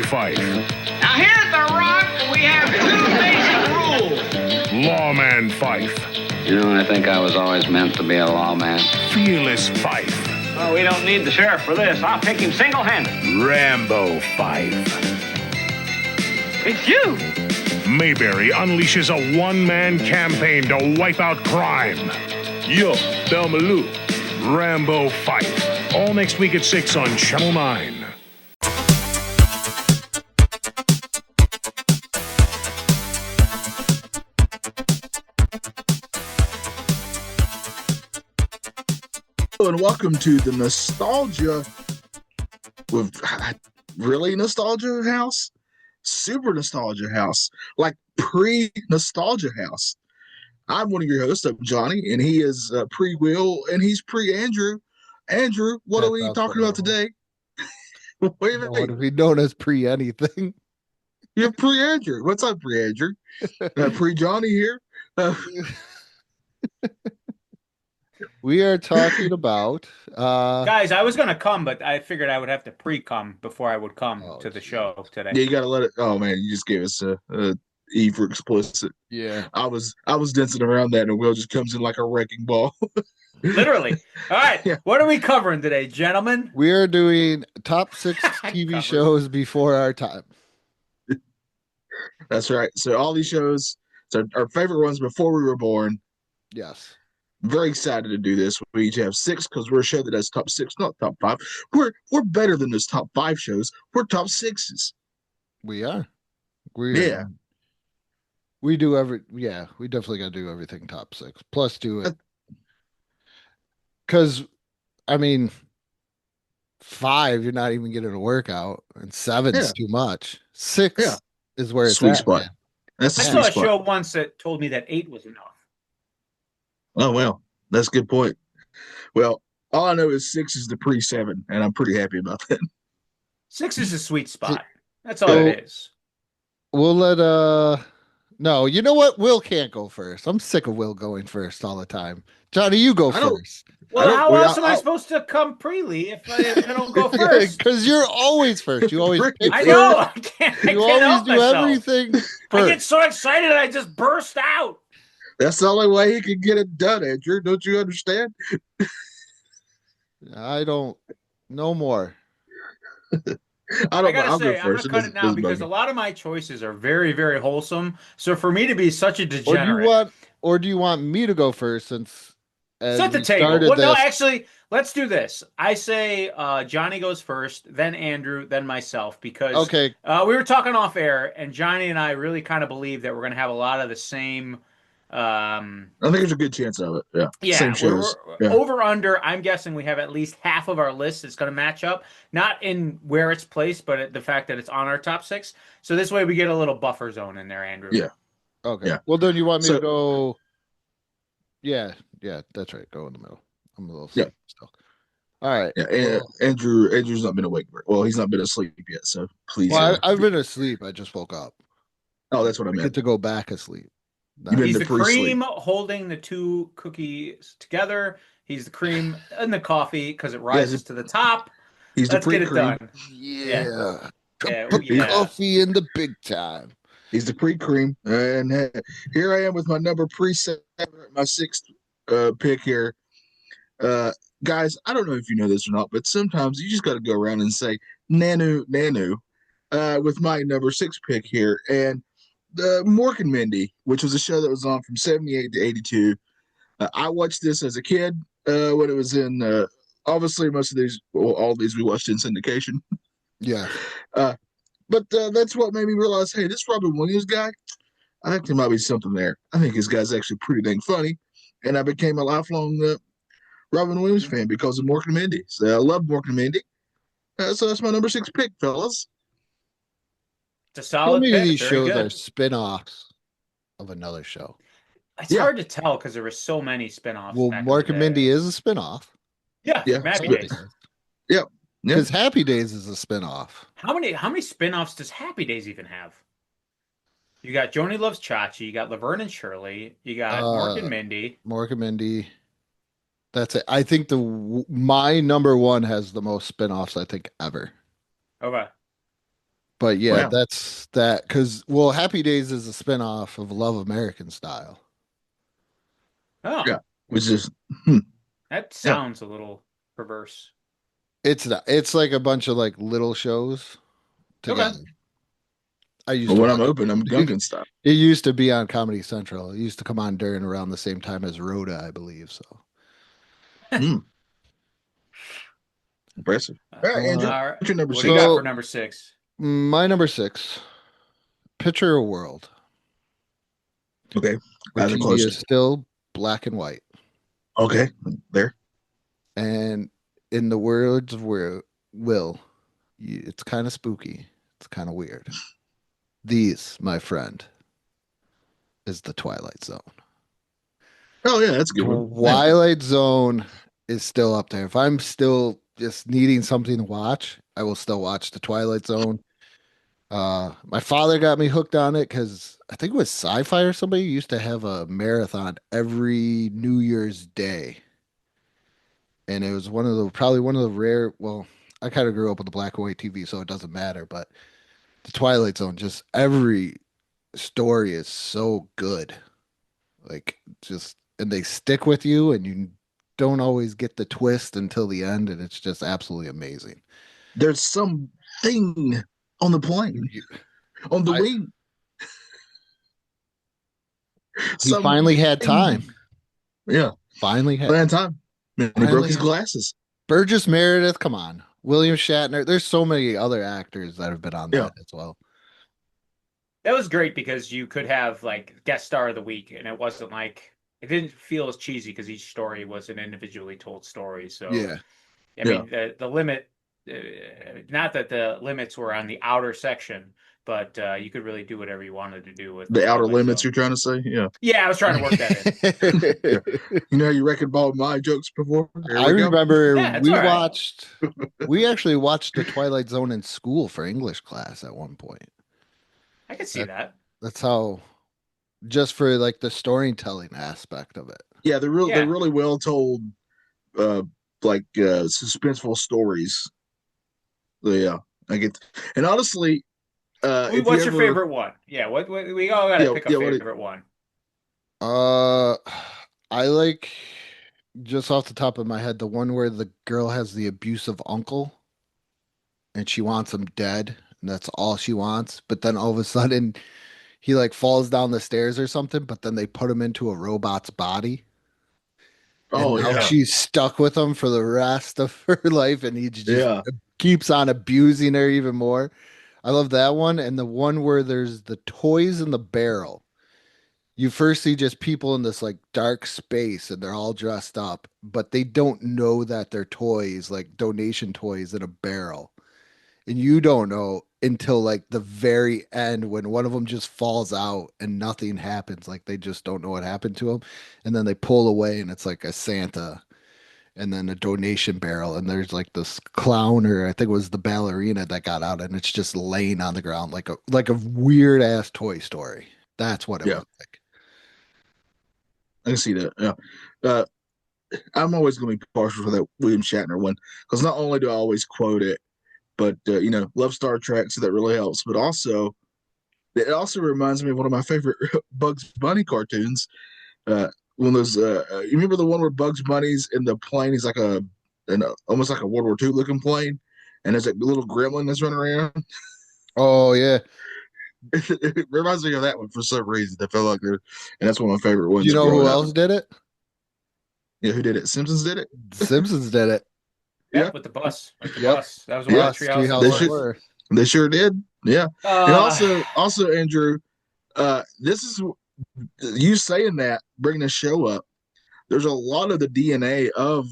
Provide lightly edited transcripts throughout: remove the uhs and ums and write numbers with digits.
Fife. Now here at The Rock, we have two basic rules. Lawman Fife. You know, I think I was always meant to be a lawman. Fearless Fife. Oh, we don't need the sheriff for this. I'll take him single-handed. Rambo Fife. It's you. Mayberry unleashes a one-man campaign to wipe out crime. Yo, Thelma Lou. Rambo Fife. All next week at 6 on Channel 9. And welcome to the Nostalgia with really Nostalgia House, Super Nostalgia House, like pre-Nostalgia House. I'm one of your hosts. I'm Johnny, and he is pre-Will, and he's pre-Andrew. Andrew, what are we talking about today? Wait a minute. What if we known as pre-anything? You're pre-Andrew. What's up, pre-Andrew? Pre-Johnny here. We are talking about guys, I was gonna come, but I figured I would have to pre-come before I would come to the show today. Yeah, you gotta let it. Oh man, you just gave us a E for explicit. Yeah, I was dancing around that, and Will just comes in like a wrecking ball. Literally. All right, Yeah. What are we covering today, gentlemen? we are doing top 6 TV shows before our time. That's right. So all these shows, so our favorite ones before we were born. Yes, Very excited to do this. We each have 6 because we're a show that has top 6, not top 5. We're better than those top 5 shows. We're top 6s. we are. Yeah. We do we definitely got to do everything top 6 plus do it. Because, I mean, 5, you're not even getting a workout, and 7's too much. 6 is where it's Sweet at, spot. man. That's I a saw sweet a spot. show once that told me that 8 was enough. Oh well, that's a good point. Well, all I know is 6 is the pre-7, and I'm pretty happy about that. 6 is a sweet spot. That's all So- it is. We'll let no, you know what? Will can't go first. I'm sick of Will going first all the time. Johnny, you go I don't- first. Well, how well, else am I I'll- supposed to come pre-ly if I don't go first? Because you're always first. You always pick I first. know. I can't You help always do myself. everything I get first. so excited I just burst out. That's the only way he can get it done, Andrew. Don't you understand? I don't. No more. I I don't. gotta I'll say, go I'm first. gonna cut it now because a lot of my choices are very, very wholesome. So for me to be such a degenerate, Or do you want me to go first since set the we table. started Well, no, this- actually, let's do this. I say Johnny goes first, then Andrew, then myself, because Okay. we were talking off air, and Johnny and I really kind of believe that we're going to have a lot of the same. I think there's a good chance of it. Yeah. Yeah, Same shows. we're over under. I'm guessing we have at least half of our list that's going to match up, not in where it's placed, but at the fact that it's on our top 6. So this way we get a little buffer zone in there, Andrew. Yeah. Okay. Yeah. Well, then you want me So- to go? Yeah. That's right. Go in the middle. I'm a little Yeah. sleepy still. All right. Yeah. And Andrew's not been awake. Well, he's not been asleep yet. So please. Well, I've been asleep. I just woke up. Oh, that's what I I get meant. to go back asleep. You've been He's to the pre-sleep. cream holding the 2 cookies together. He's the cream in the coffee because it rises to the top. He's Let's the get it pre-cream. done. Yeah. Yeah, Cup of yeah. coffee in the big time. He's the pre-cream. And here I am with my number pre-7, my 6th pick here. Guys, I don't know if you know this or not, but sometimes you just got to go around and say Nanu with my number 6 pick here. And Mork and Mindy, which was a show that was on from 78 to 82. I watched this as a kid when it was in, obviously most of these, well, all of these we watched in syndication. Yeah. But that's what made me realize, hey, this Robin Williams guy, I think there might be something there. I think his guy's actually pretty dang funny. And I became a lifelong Robin Williams fan because of Mork and Mindy. So I love Mork and Mindy. So that's my number 6 pick, fellas. It's a How solid many pick. of these Very shows good. are spin-offs of another show? It's Yeah. hard to tell because there were so many spinoffs. Well, back in Mark the and day. Mindy is a spin-off. Yeah, Yeah. Happy Spin- Days. Yeah. Because Happy Days is a spin-off. How many spinoffs does Happy Days even have? You got Joni Loves Chachi, you got Laverne and Shirley, you got Mork and Mindy. Mark and Mindy. That's it. I think my number 1 has the most spin-offs, I think, ever. Okay. But yeah, Wow. that's that because Happy Days is a spinoff of Love American Style. Oh, Yeah. Which is hmm, that yeah. sounds a little perverse. It's not. It's like a bunch of like little shows Okay. together. I used But to when I'm watch. open, I'm Gungan style. It used to be on Comedy Central. It used to come on during around the same time as Rhoda, I believe. So, Hmm. Impressive. All right, Andrew. All right. What's your number What do you got for so six? number 6? my number 6, Picture a World, Okay. where Eyes are TV closed. is still black and white, Okay. There. and in the words of Will, it's kind of spooky. It's kind of weird. These, my friend, is the Twilight Zone. Oh yeah, that's a good one. Yeah. Twilight Zone is still up there. If I'm still just needing something to watch, I will still watch the Twilight Zone. My father got me hooked on it because I think it was Sci-Fi or somebody used to have a marathon every New Year's Day, and it was probably one of the rare. Well, I kind of grew up with the black and white TV, so it doesn't matter. But the Twilight Zone, just every story is so good. Like just and they stick with you and you don't always get the twist until the end and it's just absolutely amazing. There's something on the plane, on the I, wing. he finally had time. Something. Yeah. Finally had Plan time. And he broke finally his had glasses. Burgess Meredith, come on. William Shatner. There's so many other actors that have been on Yeah. that as well. That was great because you could have like guest star of the week, and it wasn't like it didn't feel as cheesy because each story was an individually told story. So Yeah. I mean, the limit, not that the limits were on the outer section, but you could really do whatever you wanted to do with the The outer Twilight limits, Zone. you're trying to say? Yeah. Yeah, I was trying to work that in. Yeah. You know how you wrecking ball my jokes before? Here I we go. remember Yeah, it's all right. we actually watched the Twilight Zone in school for English class at one point. I could see that. That's how just for like the storytelling aspect of it. Yeah, they're Yeah. really well told uh suspenseful stories. So, yeah. I get and honestly, if What's you your ever favorite one? Yeah, what we all got to pick a favorite one. Uh, I like just off the top of my head the one where the girl has the abusive uncle and she wants him dead and that's all she wants. But then all of a sudden he like falls down the stairs or something, but then they put him into a robot's body. And Oh now yeah. she's stuck with him for the rest of her life and he just Yeah. keeps on abusing her even more. I love that one. And the one where there's the toys in the barrel. You first see just people in this like dark space and they're all dressed up, but they don't know that they're toys, like donation toys in a barrel. And you don't know until like the very end when one of them just falls out and nothing happens. Like they just don't know what happened to him. And then they pull away and it's like a Santa and then a donation barrel. And there's like this clown or I think it was the ballerina that got out and it's just laying on the ground like a weird ass Toy Story. That's what it Yeah. was like. I can see that. Yeah. Uh, I'm always going to be partial for that William Shatner one because not only do I always quote it, but love Star Trek, so that really helps. But also, it also reminds me of one of my favorite Bugs Bunny cartoons. One of those. You remember the one where Bugs Bunny's in the plane? He's like almost like a World War II looking plane, and there's a little gremlin that's running around. Oh yeah. It reminds me of that one for some reason. I felt like and that's one of my favorite Do ones you know who growing up. else did it? Yeah, who did it? Simpsons did it. The Simpsons did it. Yep, Yeah. with the bus. With the Yep. bus. That was one of the Yes, Treehouse They of should- Horror. They sure did. Yeah. And Uh, also, Andrew, this is you saying that, bringing the show up. There's a lot of the DNA of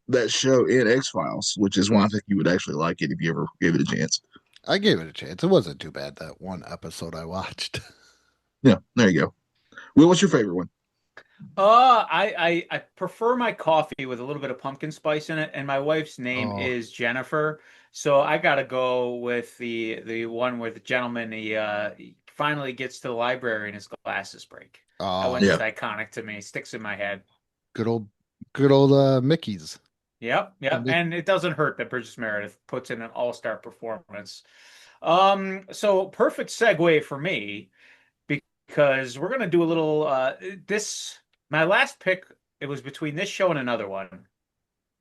that show in X Files, which is why I think you would actually like it if you ever gave it a chance. I gave it a chance. It wasn't too bad that one episode I watched. Yeah, there you go. Will, what's your favorite one? I prefer my coffee with a little bit of pumpkin spice in it, and my wife's name Oh. is Jennifer, so I gotta go with the one where the gentleman he finally gets to the library and his glasses break. That Oh, one's yeah. just iconic to me. Sticks in my head. good old Mickey's. Yep, Indeed. and it doesn't hurt that Burgess Meredith puts in an all-star performance. So perfect segue for me because we're gonna do a little my last pick, it was between this show and another one.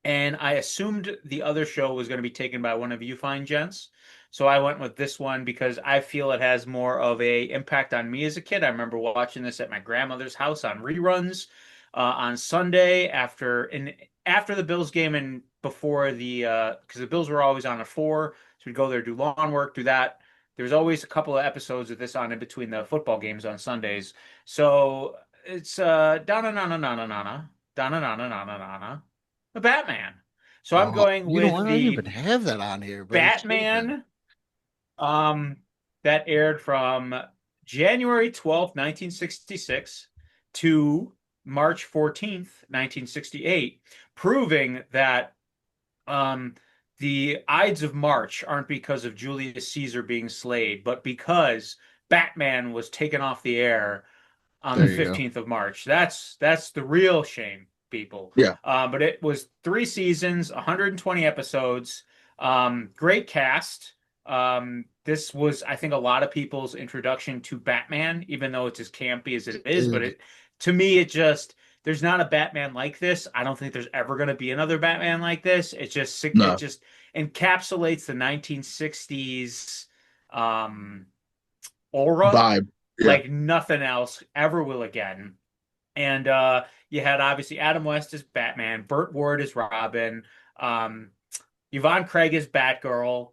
And I assumed the other show was going to be taken by one of you fine gents. So I went with this one because I feel it has more of a impact on me as a kid. I remember watching this at my grandmother's house on reruns on Sunday after the Bills game and before the because the Bills were always on at 4, so we'd go there, do lawn work, do that. There was always a couple of episodes of this on in between the football games on Sundays. So it's Donna Nana Nana Nana Donna Nana Nana Nana the Batman. So I'm going You know with what? I don't even have that on here. But it should have been. Batman, that aired from January 12th, 1966 to March 14th, 1968, proving that the Ides of March aren't because of Julius Caesar being slayed, but because Batman was taken off the air on There the you go. 15th of March. That's the real shame, people. Yeah. But it was 3 seasons, 120 episodes, great cast. This was, I think, a lot of people's introduction to Batman, even though it's as campy as it is. But to me, there's not a Batman like this. I don't think there's ever going to be another Batman like this. It just encapsulates the 1960s aura Vibe. Yeah. like nothing else ever will again. And you had obviously Adam West as Batman, Burt Ward as Robin, Yvonne Craig as Batgirl,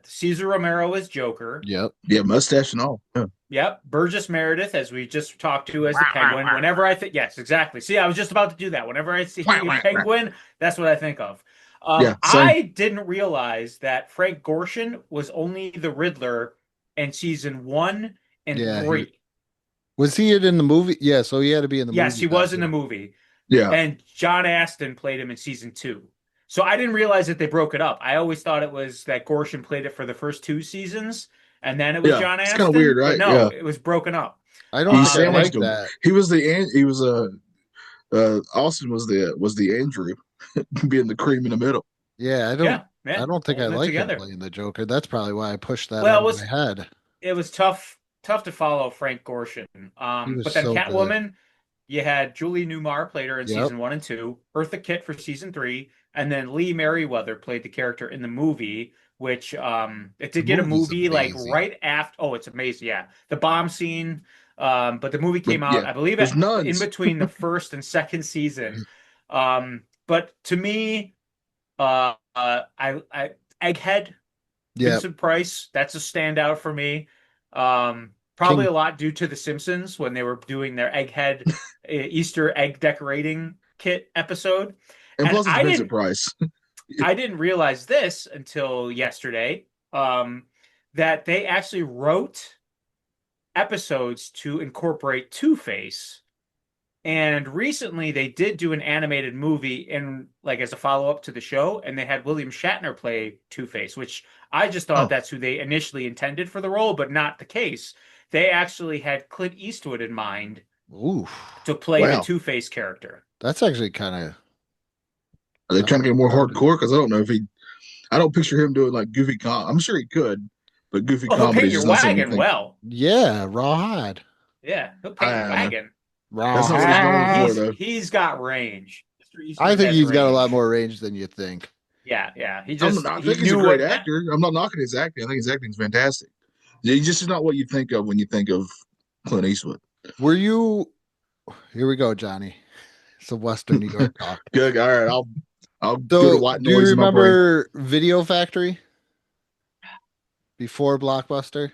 Cesar Romero as Joker. Yep. Yeah, mustache and all. Yeah. Yep, Burgess Meredith, as we just talked to, as the Penguin. Whenever I think, yes, exactly. See, I was just about to do that. Whenever I see Penguin, that's what I think of. Yeah, same. I didn't realize that Frank Gorshin was only the Riddler in season 1 and Yeah, 3. Was he in the movie? Yeah, so he had to be in the movie. Yes, he was in the movie. Yeah. And John Astin played him in season 2. So I didn't realize that they broke it up. I always thought it was that Gorshin played it for the first 2 seasons, and then it was John Astin. It's kind of weird, right? But no, Yeah. it was broken up. I don't think I sandwiched like him. that. He was Austin was the Andrew being the cream in the middle. Yeah, I don't think I holding it like together. him playing the Joker. That's probably why I pushed that Well, out of my head. It was tough to follow Frank Gorshin. was But then so Catwoman, you had Julie Newmar played her in Yep. season 1 and 2, Eartha Kitt for season 3, and then Lee Merriweather played the character in the movie, which it did get a movie's movie like amazing. right after. Oh, it's amazing. Yeah. The bomb scene. But the movie came out, Yeah, I believe, there's in nuns. between the first and second season. But to me, I Egghead, Yeah, Vincent Price, that's a standout for me. Probably a lot due to The Simpsons when they were doing their Egghead Easter egg decorating kit episode. And And plus it's I Vincent didn't- Price. I didn't realize this until yesterday, that they actually wrote episodes to incorporate Two-Face. And recently they did do an animated movie as a follow-up to the show, and they had William Shatner play Two-Face, which I just thought that's who they initially intended for the role, but not the case. They actually had Clint Eastwood in mind oof, to play Wow. the Two-Face character. that's actually kind of. Are they trying to get more hardcore? Because I don't know if I don't picture him doing like goofy I'm sure he could, but goofy Well, he'll comedy paint is your just not something wagon you think. well. Yeah, rawhide. Yeah, he'll paint your wagon. That's not what he's known for, though. He's got range. Mr. Eastwood I think has he's got a range. lot more range than you think. Yeah. He I just think he he's a knew great what- actor. I'm not knocking his acting. I think his acting's fantastic. He's just not what you think of when you think of Clint Eastwood. Were you? Here we go, Johnny. It's a Western New York talk. Good. All right. I'll do the So, white do you noise in my brain. remember Video Factory before Blockbuster?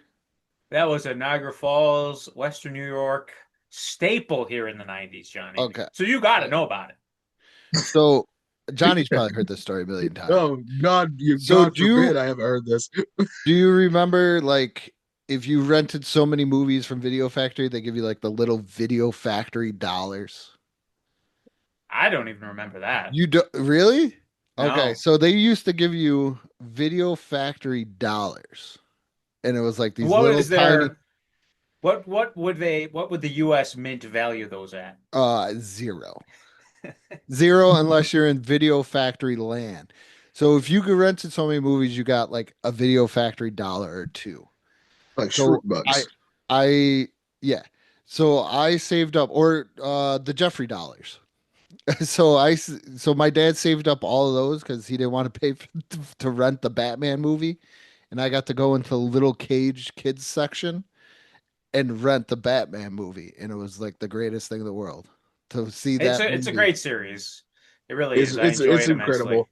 That was a Niagara Falls, Western New York staple here in the 90s, Johnny. Okay. So you got to know about it. So Johnny's probably heard this story a million times. Oh God! So God do you- forbid I haven't heard this. Do you remember, like, if you rented so many movies from Video Factory, they give you like the little Video Factory dollars? I don't even remember that. You do really? No. Okay, so they used to give you Video Factory dollars, and it was like these What little is their what would the US Mint value those at? tiny zero, zero unless you're in Video Factory land. So if you could rent so many movies, you got like a Video Factory dollar or two. Like short So I, bucks. I, yeah. So I saved up, or the Jeffrey dollars. So my dad saved up all of those because he didn't want to pay to rent the Batman movie, and I got to go into the little caged kids section and rent the Batman movie, and it was like the greatest thing in the world to see that It's a movie. great series. It really It's is. I it's enjoy it's it immensely. incredible.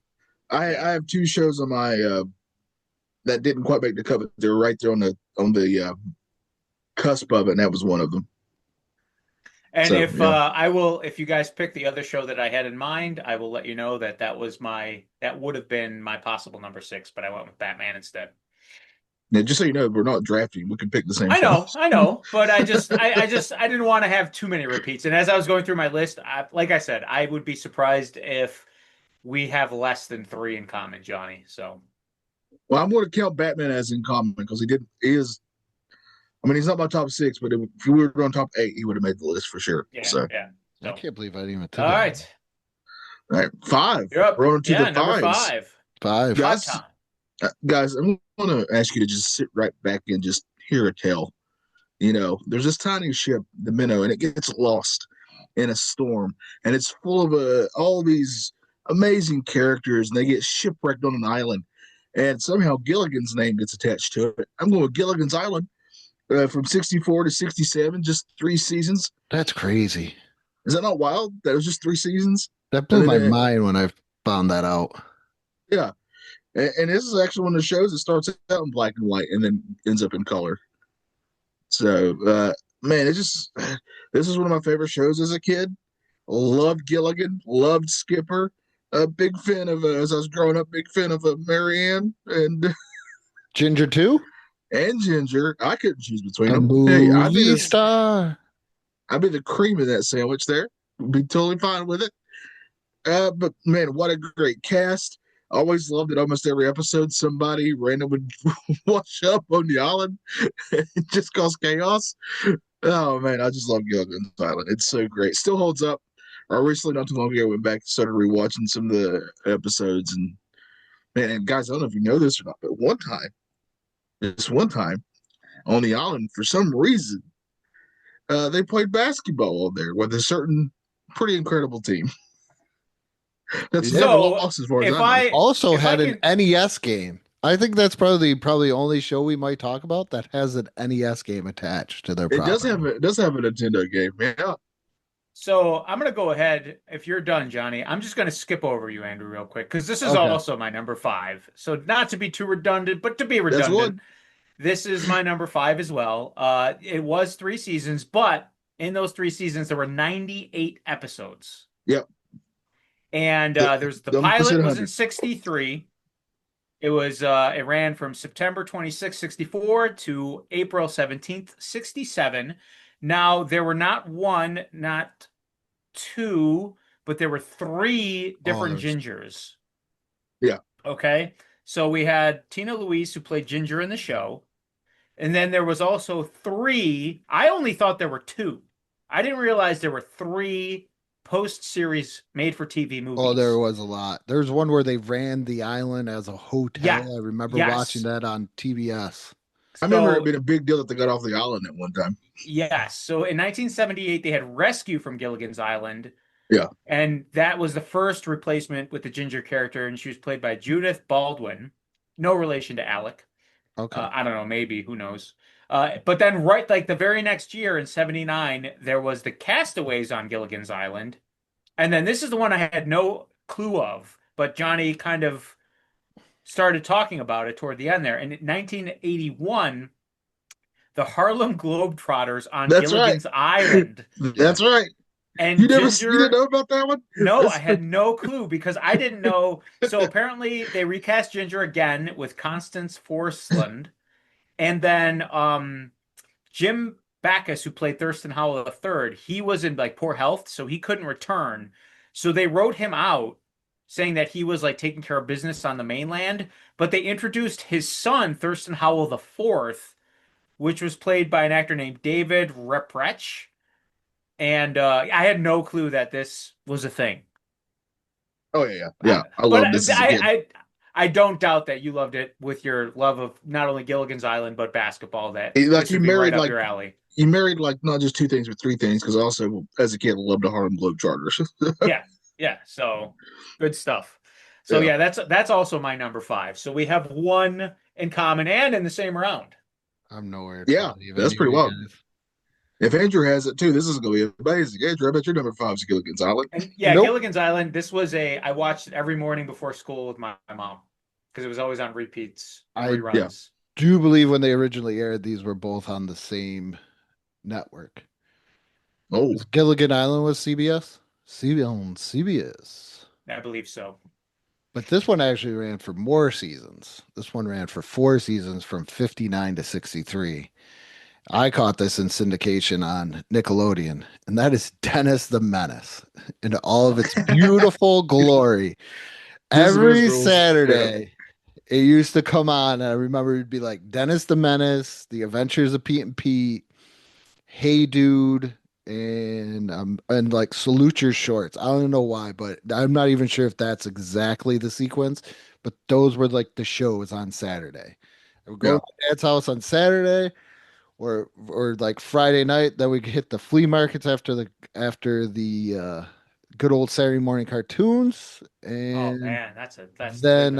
I Yeah. have two shows on my that didn't quite make the cut, but they were right there on the cusp of it, and that was one of them. And So if yeah. if you guys pick the other show that I had in mind, I will let you know that that would have been my possible number six, but I went with Batman instead. Now, just so you know, we're not drafting. We can pick the same shows. I know, but I didn't want to have too many repeats. And as I was going through my list, like I said, I would be surprised if we have less than three in common, Johnny. So Well, I'm going to count Batman as in common because he is. I mean, he's not my top six, but if we were on top eight, he would have made the list for sure. yeah, So, yeah. I So can't believe I didn't even all think of that. right, all right, five. you're up. We're on to Yeah, the number fives. five. Five. Five Guys, time. guys, I'm going to ask you to just sit right back and just hear a tale. You know, there's this tiny ship, the Minnow, and it gets lost in a storm, and it's full of all these amazing characters, and they get shipwrecked on an island, and somehow Gilligan's name gets attached to it. I'm going with Gilligan's Island from 64 to 67, just 3 seasons. That's crazy. Is that not wild? That was just 3 seasons? That blew And my then, mind when I found that out. yeah. And this is actually one of the shows that starts out in black and white and then ends up in color. So, man, this is one of my favorite shows as a kid. Loved Gilligan, loved Skipper. A big fan of, as I was growing up, big fan of Marianne and Ginger 2? and Ginger. I couldn't choose between The them. Hey, movie star. I'd be the cream of that sandwich there. Be totally fine with it. But man, what a great cast. I always loved it. Almost every episode, somebody random would wash up on the island and just cause chaos. Oh man, I just love Gilligan's Island. It's so great. Still holds up. I recently, not too long ago, went back and started rewatching some of the episodes, and man, and guys, I don't know if you know this or not, but this one time on the island, for some reason, they played basketball on there with a certain pretty incredible team. That's Yeah. never So lost as far as if I know. Also if I had an can, NES game. I think that's probably the only show we might talk about that has an NES game attached to their It does property. have a Nintendo game. Yeah. so I'm gonna go ahead. If you're done, Johnny, I'm just gonna skip over you, Andrew, real quick, because this is Okay. also my number five. So not to be too redundant, but to be That's redundant, one. this is my number five as well. It was 3 seasons, but in those 3 seasons, there were 98 episodes. Yep. And there's the Almost hit pilot was in 100. 63. It ran from September 26th, 64 to April 17th, 67. Now there were not one, not two, but there were three different there's- Gingers. Yeah. Okay. So we had Tina Louise, who played Ginger in the show. And then there was also three. I only thought there were two. I didn't realize there were three post-series made-for-TV movies. Oh, there was a lot. There's one where they ran the island as a hotel. Yeah. I remember Yes. watching that on TBS. I remember So- it being a big deal that they got off the island at one time. Yes. So in 1978, they had Rescue from Gilligan's Island. Yeah. And that was the first replacement with the Ginger character, and she was played by Judith Baldwin. No relation to Alec. Okay. I don't know, maybe, who knows. But then right like the very next year in 79, there was the Castaways on Gilligan's Island. And then this is the one I had no clue of, but Johnny kind of started talking about it toward the end there. And in 1981, the Harlem Globetrotters on That's Gilligan's Island. That's right. And You Ginger, didn't know about that one? no, I had no clue because I didn't know. So apparently they recast Ginger again with Constance Forsland. And then Jim Backus, who played Thurston Howell III, he was in like poor health, so he couldn't return. So they wrote him out saying that he was like taking care of business on the mainland, but they introduced his son, Thurston Howell IV, which was played by an actor named David Reprech. And I had no clue that this was a thing. Oh yeah. I but love this as a kid. I don't doubt that you loved it with your love of not only Gilligan's Island but basketball. That Like this you would be right married up like your alley. you married like not just two things but three things because also as a kid I loved the Harlem Globetrotters. Yeah, yeah. So good stuff. So Yeah. yeah, that's also my number five. So we have one in common and in the same round. I'm nowhere Yeah, close even that's near pretty you well. guys. If Andrew has it too, this is going to be amazing. Andrew, I bet your number five is Gilligan's Island. And yeah, Nope. Gilligan's Island. This was I watched it every morning before school with my mom because it was always on repeats and I- reruns. Do you believe when they originally aired, these were both on the same network? Oh, Gilligan Island was CBS? CBS. I believe so. But this one actually ran for more seasons. This one ran for 4 seasons from 59 to 63. I caught this in syndication on Nickelodeon, and that is Dennis the Menace in all of its beautiful glory. This is Every rules. Saturday, it used to come on. And I remember it'd be like Dennis the Menace, The Adventures of Pete and Pete, Hey Dude, and like Salute Your Shorts. I don't know why, but I'm not even sure if that's exactly the sequence. But those were like the shows on Saturday. I would go Yeah. to my dad's house on Saturday, or like Friday night. Then we could hit the flea markets after the good old Saturday morning cartoons, Oh and man, that's then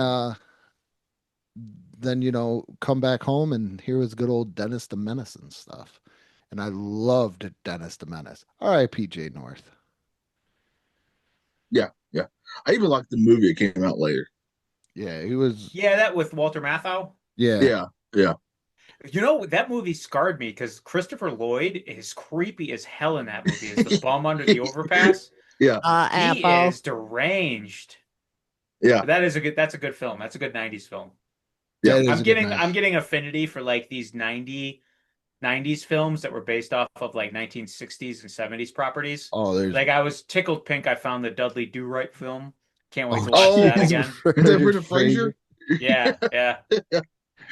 come back home and here was good old Dennis the Menace and stuff. And I loved Dennis the Menace. R.I.P. Jay North. yeah, yeah. I even liked the movie that came out later. Yeah, he was. yeah, that with Walter Matthau. Yeah, Yeah, yeah. You know, that movie scarred me because Christopher Lloyd is creepy as hell in that movie. Is the bum under the overpass? Yeah. He is deranged. Yeah. But that's a good film. That's a good 90s film. Yeah. That is I'm a good getting match. I'm getting affinity for like these 90s films that were based off of like 1960s and 70s properties. Oh, there's. Like I was tickled pink. I found the Dudley Do-Right film. Can't wait to watch Oh, that geez. again. Is that Brendan Fraser? Yeah, yeah.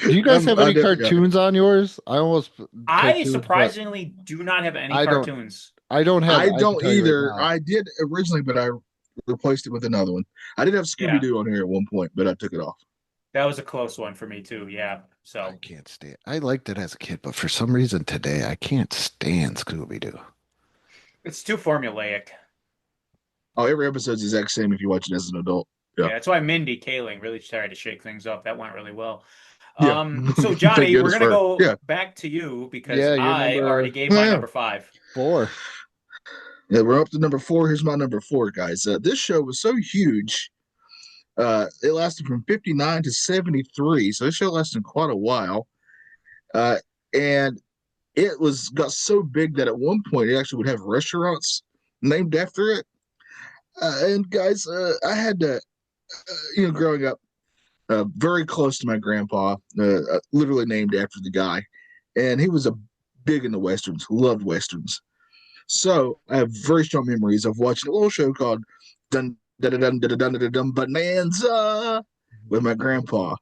Do you guys have I any did- yeah. cartoons on yours? I almost. I cartoons, but surprisingly do not have any I don't- cartoons. I don't have. I can don't tell you right either. now. I did originally, but I replaced it with another one. I did have Scooby Doo on here at one point, but I took it off. That was a close one for me too. Yeah. So I can't stand. I liked it as a kid, but for some reason today I can't stand Scooby Doo. it's too formulaic. Oh, every episode's the exact same if you watch it as an adult. Yeah. Yeah, that's why Mindy Kaling really tried to shake things up. That went really well. Yeah. So Thank Johnny, we're goodness gonna for- go yeah. back to you because Yeah, you're I number- already gave my Yeah. number 5. 4. Yeah, we're up to number 4. Here's my number 4, guys. This show was so huge. It lasted from 59 to 73, so this show lasted quite a while. And it got so big that at one point it actually would have restaurants named after it. And guys, I had to, growing up, very close to my grandpa, literally named after the guy, and he was big into westerns, loved westerns. So I have very strong memories of watching a little show called Dun Dun Dun Dun Dun Dun Dun Bonanza with my grandpa.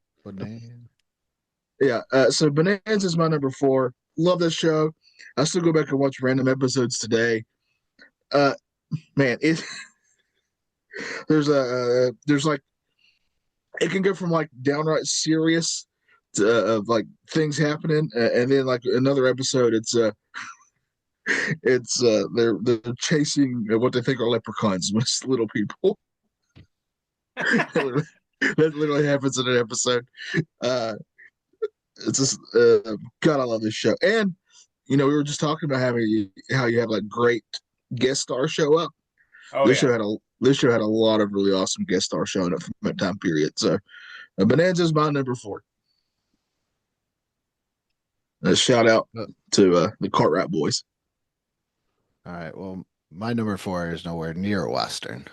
Yeah, so Bonanza is my number 4. Love this show. I still go back and watch random episodes today. Man, there's like it can go from like downright serious to of like things happening, and then like another episode, they're chasing what they think are leprechauns, when it's little people. That literally happens in an episode. It's just God, I love this show. And we were just talking about how you have like great guest stars show up. Oh This yeah. show had a lot of really awesome guest stars showing up from that time period. So Bonanza's my number 4. A shout out to the Cartwright boys. All right. Well, my number 4 is nowhere near a Western.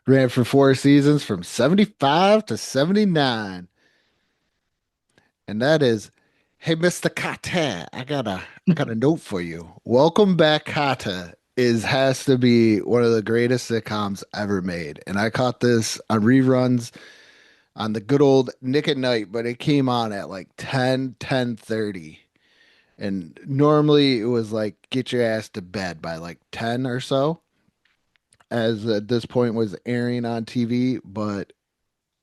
Ran for 4 seasons from 75 to 79. And that is, hey, Mr. Kata, I got a note for you. Welcome Back, Kata has to be one of the greatest sitcoms ever made. And I caught this on reruns on the good old Nick at Night, but it came on at like 10:30. And normally it was like get your ass to bed by like 10 or so. as at this point was airing on TV, but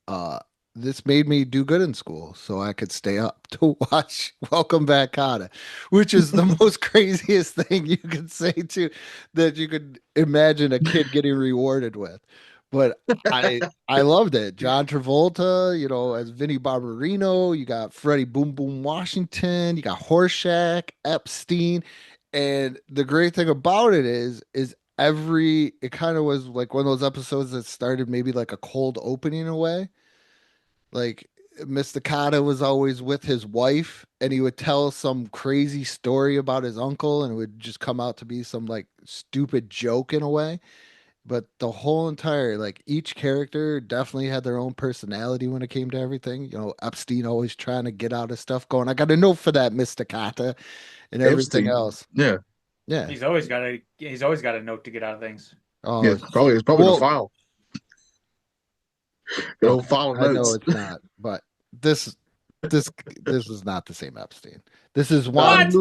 uh this made me do good in school so I could stay up to watch Welcome Back Kotter, which is the most craziest thing you could say to that you could imagine a kid getting rewarded with. But I loved it. John Travolta, as Vinnie Barbarino, you got Freddie Boom Boom Washington, you got Horshack, Epstein. And the great thing about it is it kind of was like one of those episodes that started maybe like a cold opening in a way. Like Mr. Kata was always with his wife and he would tell some crazy story about his uncle and it would just come out to be some like stupid joke in a way. But the whole entire, like each character definitely had their own personality when it came to everything. Epstein always trying to get out of stuff going, I got a note for that, Mr. Kata, and everything Epstein. else. Yeah. Yeah. He's always got a note to get out of things. Oh, Yeah. It's probably well, the file. The old okay, file I know notes. it's not, but this this is not the same Epstein. This is What?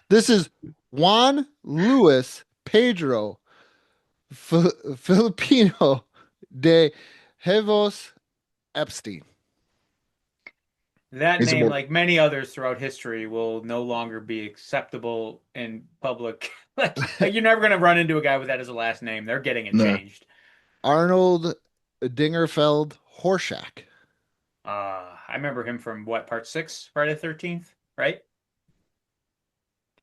This is Juan Luis Pedro Filipino de Hevos Epstein. That He's a name, more- like many others throughout history, will no longer be acceptable in public. like you're never going to run into a guy with that as a last name. They're getting it No. changed. Arnold Dingerfeld Horshack. I remember him from what, part 6, Friday the 13th, right?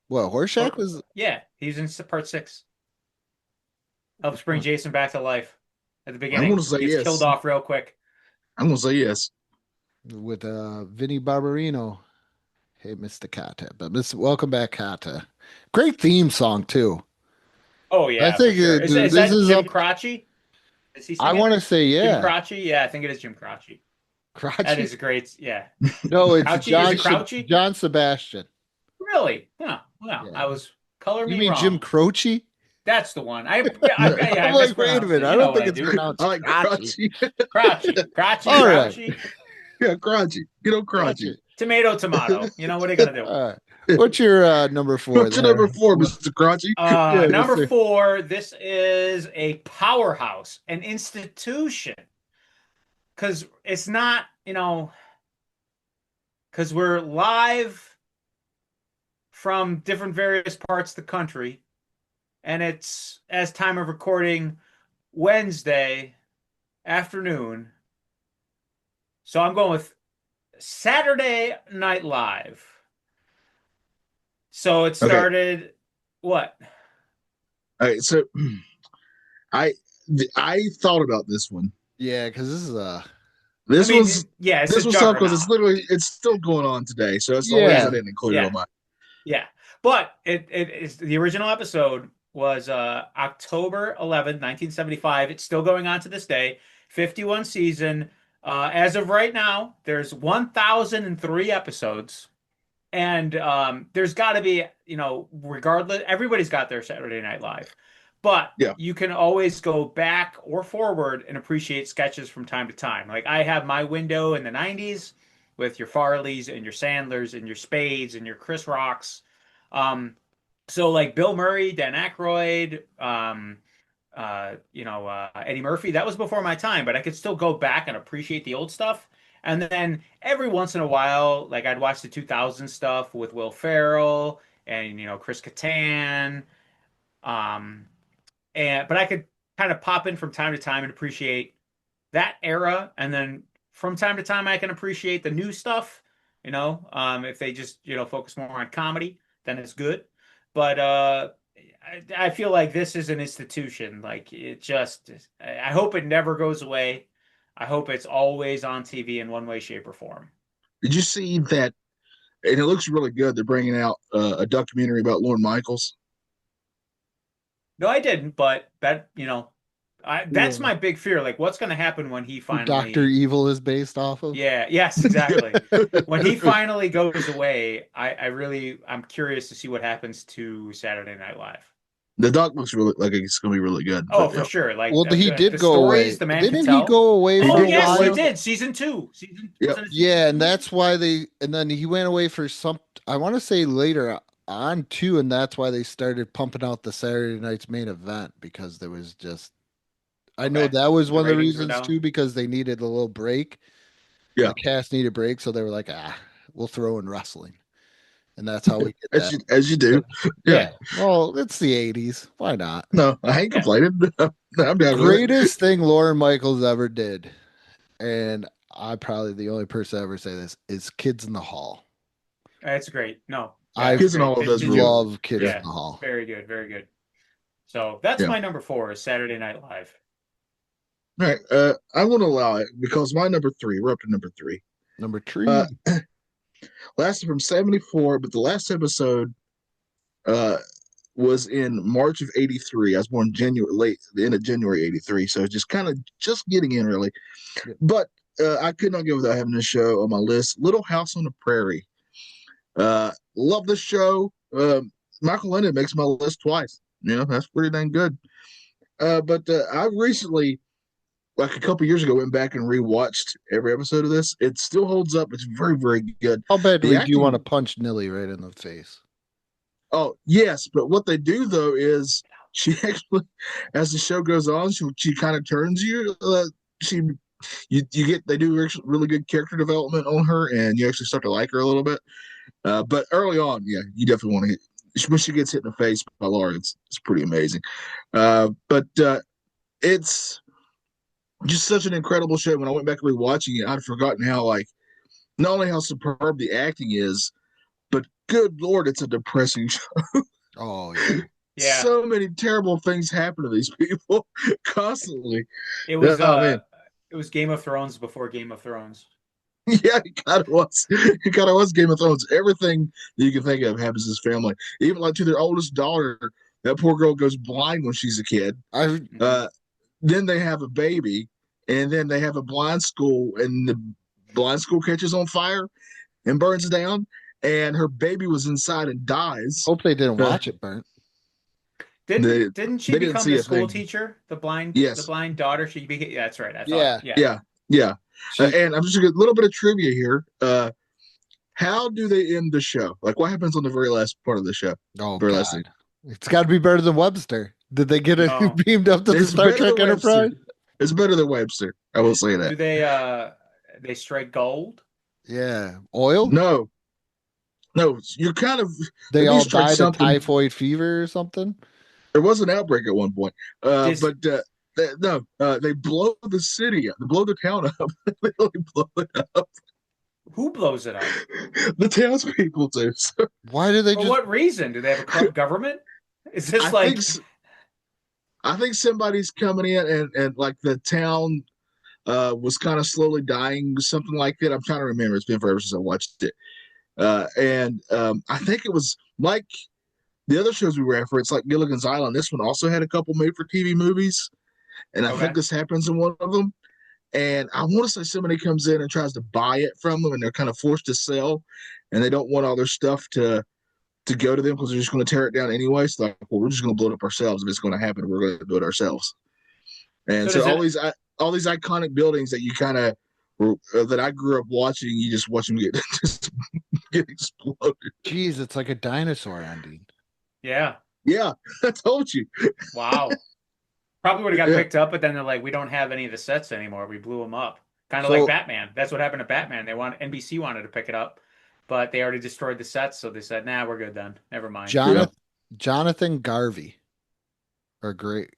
Well, Horshack was Yeah, he's in part 6. Helps bring Jason back to life at the beginning. gonna say He gets yes. killed off real quick. I'm gonna say yes. with Vinnie Barbarino. Hey, Mr. Kata. But Welcome Back Kata. Great theme song too. Oh yeah, I think for sure. dude, Is this that is Jim up. Croce? Is he I singing? want to say Jim yeah. Croce? Yeah, I think it is Jim Croce. Crotchy? That is a great. Yeah, No, it's Crouchy? John, Is it Crouchy? John Sebastian. really? Yeah. Wow, Yeah. I was color You me mean wrong. Jim Croce? That's the one. I I'm like, wait a mispronounced minute. it. I You know don't think what it's do. pronounced I like Crotchy. Crotchy. Crotchy. All right. Crotchy. Yeah, Crotchy. Get on Crotchy. Tomato. You know what are you gonna do? All right. What's your number 4? What's your number 4, Mr. Crotchy? Yeah, Number Mr. 4, this is a powerhouse, an institution. Because it's not, because we're live from different various parts of the country. And it's, as time of recording, Wednesday afternoon. So I'm going with Saturday Night Live. So it started, what? All right, so I thought about this one. Yeah, because this is This I mean, one's yeah, it's this a was tough because juggernaut. it's still going on today, so it's the Yeah. only reason I didn't include it Yeah. on my. Yeah, but it is the original episode was October 11th, 1975. It's still going on to this day. 51 season. As of right now, there's 1,003 episodes, and there's got to be, regardless, everybody's got their Saturday Night Live, but Yeah. you can always go back or forward and appreciate sketches from time to time. Like I have my window in the 90s with your Farleys and your Sandlers and your Spades and your Chris Rocks. So like Bill Murray, Dan Aykroyd, Eddie Murphy, that was before my time, but I could still go back and appreciate the old stuff. And then every once in a while, like I'd watch the 2000 stuff with Will Ferrell and, Chris Kattan. But I could kind of pop in from time to time and appreciate that era. And then from time to time, I can appreciate the new stuff, if they just, focus more on comedy, then it's good. But I feel like this is an institution. Like I hope it never goes away. I hope it's always on TV in one way, shape, or form. Did you see that? And it looks really good. They're bringing out a documentary about Lorne Michaels. No, I didn't, but that, that's my big fear. Like, what's going to happen when he finally... Dr. Evil is based off of? Yeah, yes, exactly. When he finally goes away, I'm curious to see what happens to Saturday Night Live. The doc looks really like it's going to be really good. Oh, But, for sure. Like, Well, he did the go away. stories the man Didn't can he tell. go away Oh, for a yes, while? he did. Season 2. Yep. Yeah, and that's why and then he went away for I want to say later on too, and that's why they started pumping out the Saturday night's main event because there was just I know Okay. that was The one of the ratings were reasons down? too, because they needed a little break. Yeah. The cast needed a break, so they were like, we'll throw in wrestling. And that's how we get As that. you do. Yeah. Well, it's the 80s. Why not? No, I ain't Yeah. complaining. I'm down with it. Greatest thing Lauren Michaels ever did, and I'm probably the only person to ever say this, is Kids in the Hall. It's great. No. I Kids in the great. Hall does Did really you- love Kids Yeah. in the Hall. Very good. Very good. So that's Yeah. my number 4 is Saturday Night Live. All right. I won't allow it because my number 3, we're up to number 3. Number 3. Lasted from 74, but the last episode was in March of 83. I was born the end of January 83. So just kind of just getting in really. Yeah. But I could not go without having this show on my list. Little House on the Prairie. Love this show. Michael Landon makes my list twice. That's pretty dang good. But I recently, like a couple years ago, went back and rewatched every episode of this. It still holds up. It's very, very good. How badly the do you acting- want to punch Nilly right in the face? Oh, yes, but what they do though is she actually, as the show goes on, she kind of turns you. They do really good character development on her, and you actually start to like her a little bit. But early on, yeah, you definitely want to hit. When she gets hit in the face by Laura, it's pretty amazing. But it's just such an incredible show. When I went back rewatching it, I'd forgotten how not only how superb the acting is, but good Lord, it's a depressing show. Oh, yeah. Yeah. So many terrible things happen to these people constantly. It was Oh, man. it was Game of Thrones before Game of Thrones. Yeah, it kind of was. It kind of was Game of Thrones. Everything that you can think of happens to this family. Even like to their oldest daughter, that poor girl goes blind when she's a kid. Then they have a baby, and then they have a blind school, and the blind school catches on fire and burns down, and her baby was inside and dies. Hope they didn't watch it, Burnt. Didn't she they didn't become see the a school thing. teacher? The blind daughter. Yeah, that's right. I thought. Yeah. And I'm just gonna get a little bit of trivia here. How do they end the show? Like, what happens on the very last part of the show? Oh, Very God. last scene. It's got to be better than Webster. Did they get it No. beamed up to the It's Star better Trek than Webster. Enterprise? It's better than Webster. I will say that. Do they strike gold? Yeah. Oil? No, you're kind of. They do all strike died of something. typhoid fever or something? There was an outbreak at one point, Dis- but they blow the city up. They blow the town up. They really blow it up. Who blows it up? The townspeople do. So Why do they For just what reason? Do they have a corrupt government? Is this I think somebody's coming in and like the town was kind of slowly dying, something like that. I'm trying to remember. It's been forever since I watched it. I think it was like the other shows we referenced, like Gilligan's Island. This one also had a couple made for TV movies, and I Okay. think this happens in one of them. And I want to say somebody comes in and tries to buy it from them, and they're kind of forced to sell, and they don't want all their stuff to go to them because they're just going to tear it down anyway. So like, well, we're just going to blow it up ourselves. If it's going to happen, we're going to do it ourselves. And So so, does all these iconic buildings that you kind of that I grew up watching, you just watch them get just get exploded. Jeez, it's like a dinosaur ending. Yeah. Yeah, I told you. Wow. Probably would have got Yeah. picked up, but then they're like, we don't have any of the sets anymore. We blew them up. Kind of So- like Batman. That's what happened to Batman. NBC wanted to pick it up, but they already destroyed the sets, so they said, "Nah, we're good then. Never mind." Jonathan Garvey. Or Gravy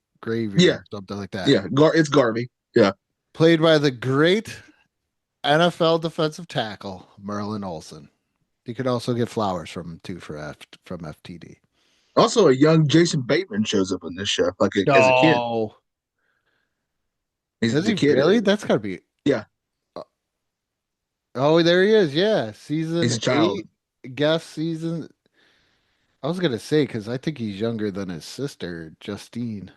Yeah. or something like that. Yeah, it's Garvey. Yeah, Played by the great NFL defensive tackle, Merlin Olsen. You could also get flowers from him too from FTD. also a young Jason Bateman shows up in this show, as a kid. No. He's Does a he kid. really? That's gotta be. Yeah. Oh, there he is. Yeah, season He's a child. 8, guest season. I was gonna say because I think he's younger than his sister Justine.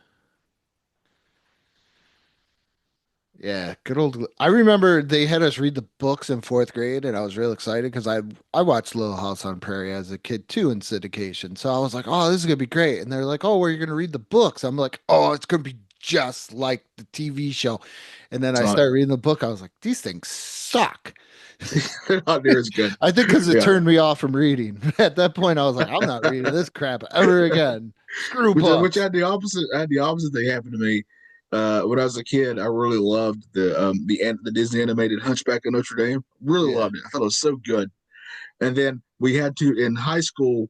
Yeah, good old. I remember they had us read the books in 4th grade, and I was real excited because I watched Little House on Prairie as a kid too in syndication. So I was like, "Oh, this is gonna be great!" And they're like, "Oh, where are you gonna read the books?" I'm like, "Oh, it's gonna be just like the TV show." And then I It's not- started reading the book. I was like, "These things suck." They're not near as good. I think because it Yeah. turned me off from reading. At that point, I was like, "I'm not reading this crap ever again." Screw books. Which I had the opposite. I had the opposite thing happen to me. when I was a kid, I really loved the Disney animated Hunchback of Notre Dame. Really Yeah. loved it. I thought it was so good. And then we had to in high school.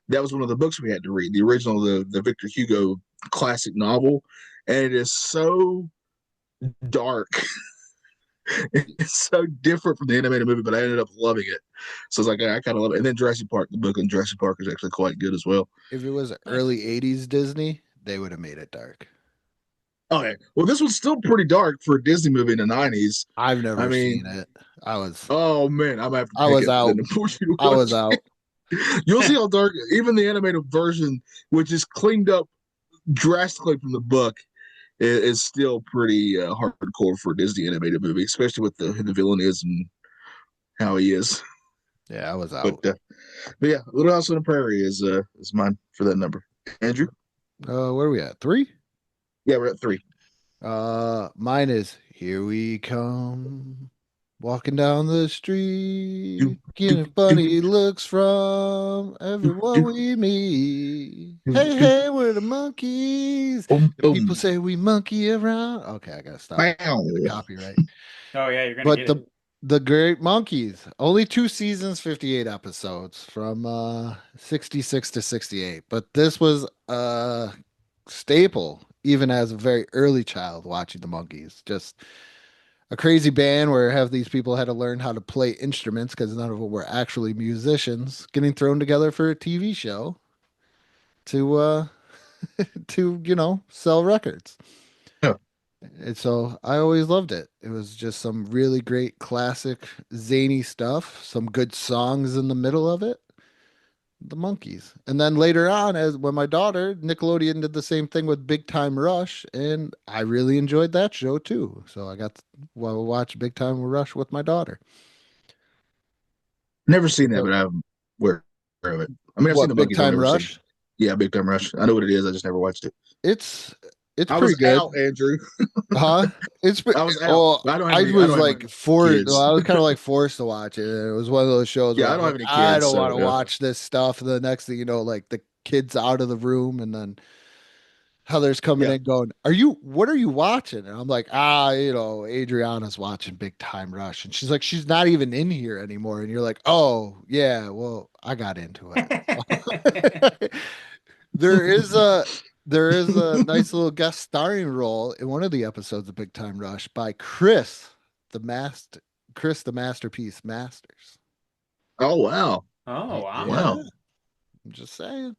That was one of the books we had to read, the original, the Victor Hugo classic novel, and it is so dark. It's so different from the animated movie, but I ended up loving it. So it's like I kind of love it. And then Jurassic Park, the book on Jurassic Park is actually quite good as well. If it was early 80s Disney, they would have made it dark. Okay, well, this was still pretty dark for a Disney movie in the '90s. I've never I mean, seen it. I was oh man, I'm gonna have to I pick was it out. then to push you to I was watch out. it. You'll see how dark even the animated version, which is cleaned up drastically from the book, is still pretty hardcore for a Disney animated movie, especially with who the villain is and how he is. Yeah, I was out. But yeah, Little House on the Prairie is mine for that number. Andrew? Where are we at? 3? Yeah, we're at 3. Mine is Here We Come. Walking down the street, getting funny looks from everyone we meet. Hey, hey, we're the monkeys. People say we monkey around. Okay, I gotta stop. Wow. Copyright. Oh yeah, you're gonna But get it. the Great Monkeys, only 2 seasons, 58 episodes from 66 to 68. But this was a staple, even as a very early child watching the Monkeys. Just a crazy band where have these people had to learn how to play instruments because none of them were actually musicians, getting thrown together for a TV show to to sell records. Yeah. And so I always loved it. It was just some really great classic zany stuff, some good songs in the middle of it. The Monkeys. And then later on, as when my daughter, Nickelodeon did the same thing with Big Time Rush, and I really enjoyed that show too. So I got to watch Big Time Rush with my daughter. Never seen that, but I'm aware of it. I mean, I've seen the Big Monkeys. I've Time never seen Rush? it. Yeah, Big Time Rush. I know what it is. I just never watched it. It's I pretty was good. out, Andrew. Huh? I was out. Oh, I don't I have any, was I don't have like any forced. kids. I was kind of like forced to watch it. It was one of those shows. Yeah, where I don't I'm have like, any kids, I don't so, want to yeah. watch this stuff. And the next thing you know, like the kids out of the room, and then Heather's coming Yeah. in, going, What are you watching?" And I'm like, Adriana's watching Big Time Rush, and she's like, she's not even in here anymore. And you're like, oh yeah, well, I got into it. There is a nice little guest starring role in one of the episodes of Big Time Rush by Chris the Masterpiece Masters. Oh wow. Oh wow. Wow. I'm just saying,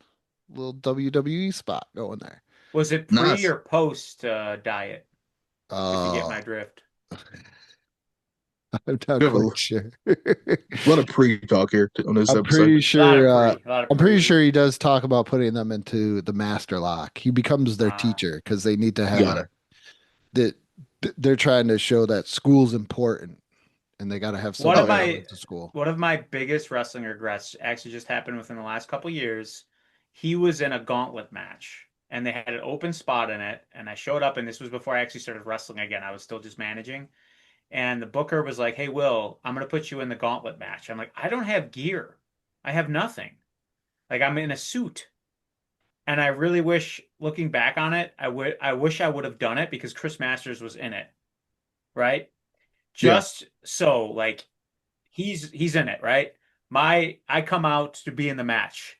little WWE spot going there. Was it pre Nice. or post diet? If you get my drift. I'm not quite sure. A lot of pre-talk here on this I'm episode. pretty A lot sure. of pre, a lot of I'm pretty pre. sure he does talk about putting them into the master lock. He becomes their teacher because they need to Got have it. that. They're trying to show that school's important, and they got to have One someone of my- to school. One of my biggest wrestling regrets actually just happened within the last couple years. He was in a gauntlet match, and they had an open spot in it. And I showed up, and this was before I actually started wrestling again. I was still just managing. And the booker was like, "Hey, Will, I'm going to put you in the gauntlet match." I'm like, "I don't have gear. I have nothing. Like, I'm in a suit." And I really wish, looking back on it, I wish I would have done it because Chris Masters was in it, right? Just so, like, he's in it, right? I come out to be in the match.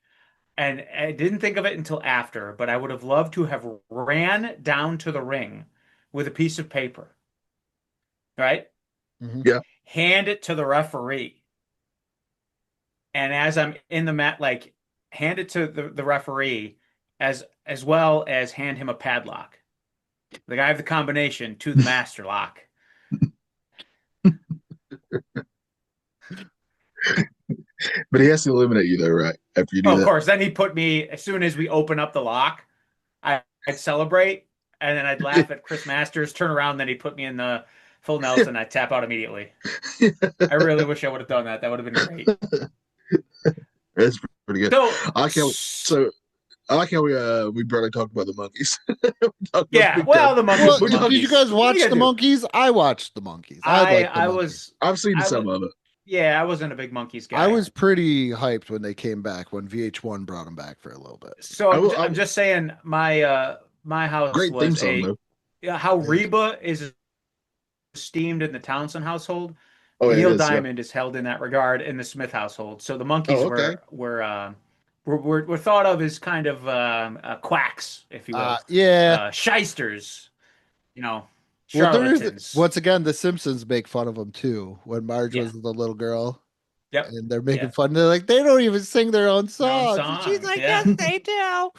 And I didn't think of it until after, but I would have loved to have ran down to the ring with a piece of paper, right? Mhm. Yeah. Hand it to the referee. And as I'm in the mat, like, hand it to the referee as well as hand him a padlock. Like, I have the combination to the master lock. But he has to eliminate you though, right? After you do Oh, of that. course. Then he put me, as soon as we open up the lock, I'd celebrate, and then I'd laugh at Chris Masters, turn around, then he'd put me in the full Nelson. I'd tap out immediately. I really wish I would have done that. That would have been great. That's pretty good. So, I like how we barely talked about the monkeys. yeah, well, the monkeys. Well, were did monkeys. you guys What are watch you the gonna do? Monkeys? I watched the Monkeys. Liked the I Monkeys. was, I've seen I some of it. yeah, I wasn't a big monkeys guy. I was pretty hyped when they came back, when VH1 brought them back for a little bit. So I will- I'm just saying, my house Great theme was song though. how Reba is esteemed in the Townsend household. Oh, it Neil is. Yeah. Diamond is held in that regard in the Smith household. So the monkeys Oh, okay. were thought of as kind of quacks, if you will, Yeah. shysters, you know, Well, there is charlatans. once again the Simpsons make fun of them too when Marge Yeah. was the little girl. Yep. And they're making Yeah. fun. They're like, they don't even sing their own Their own songs. And she's songs, like, yeah. yes, they do.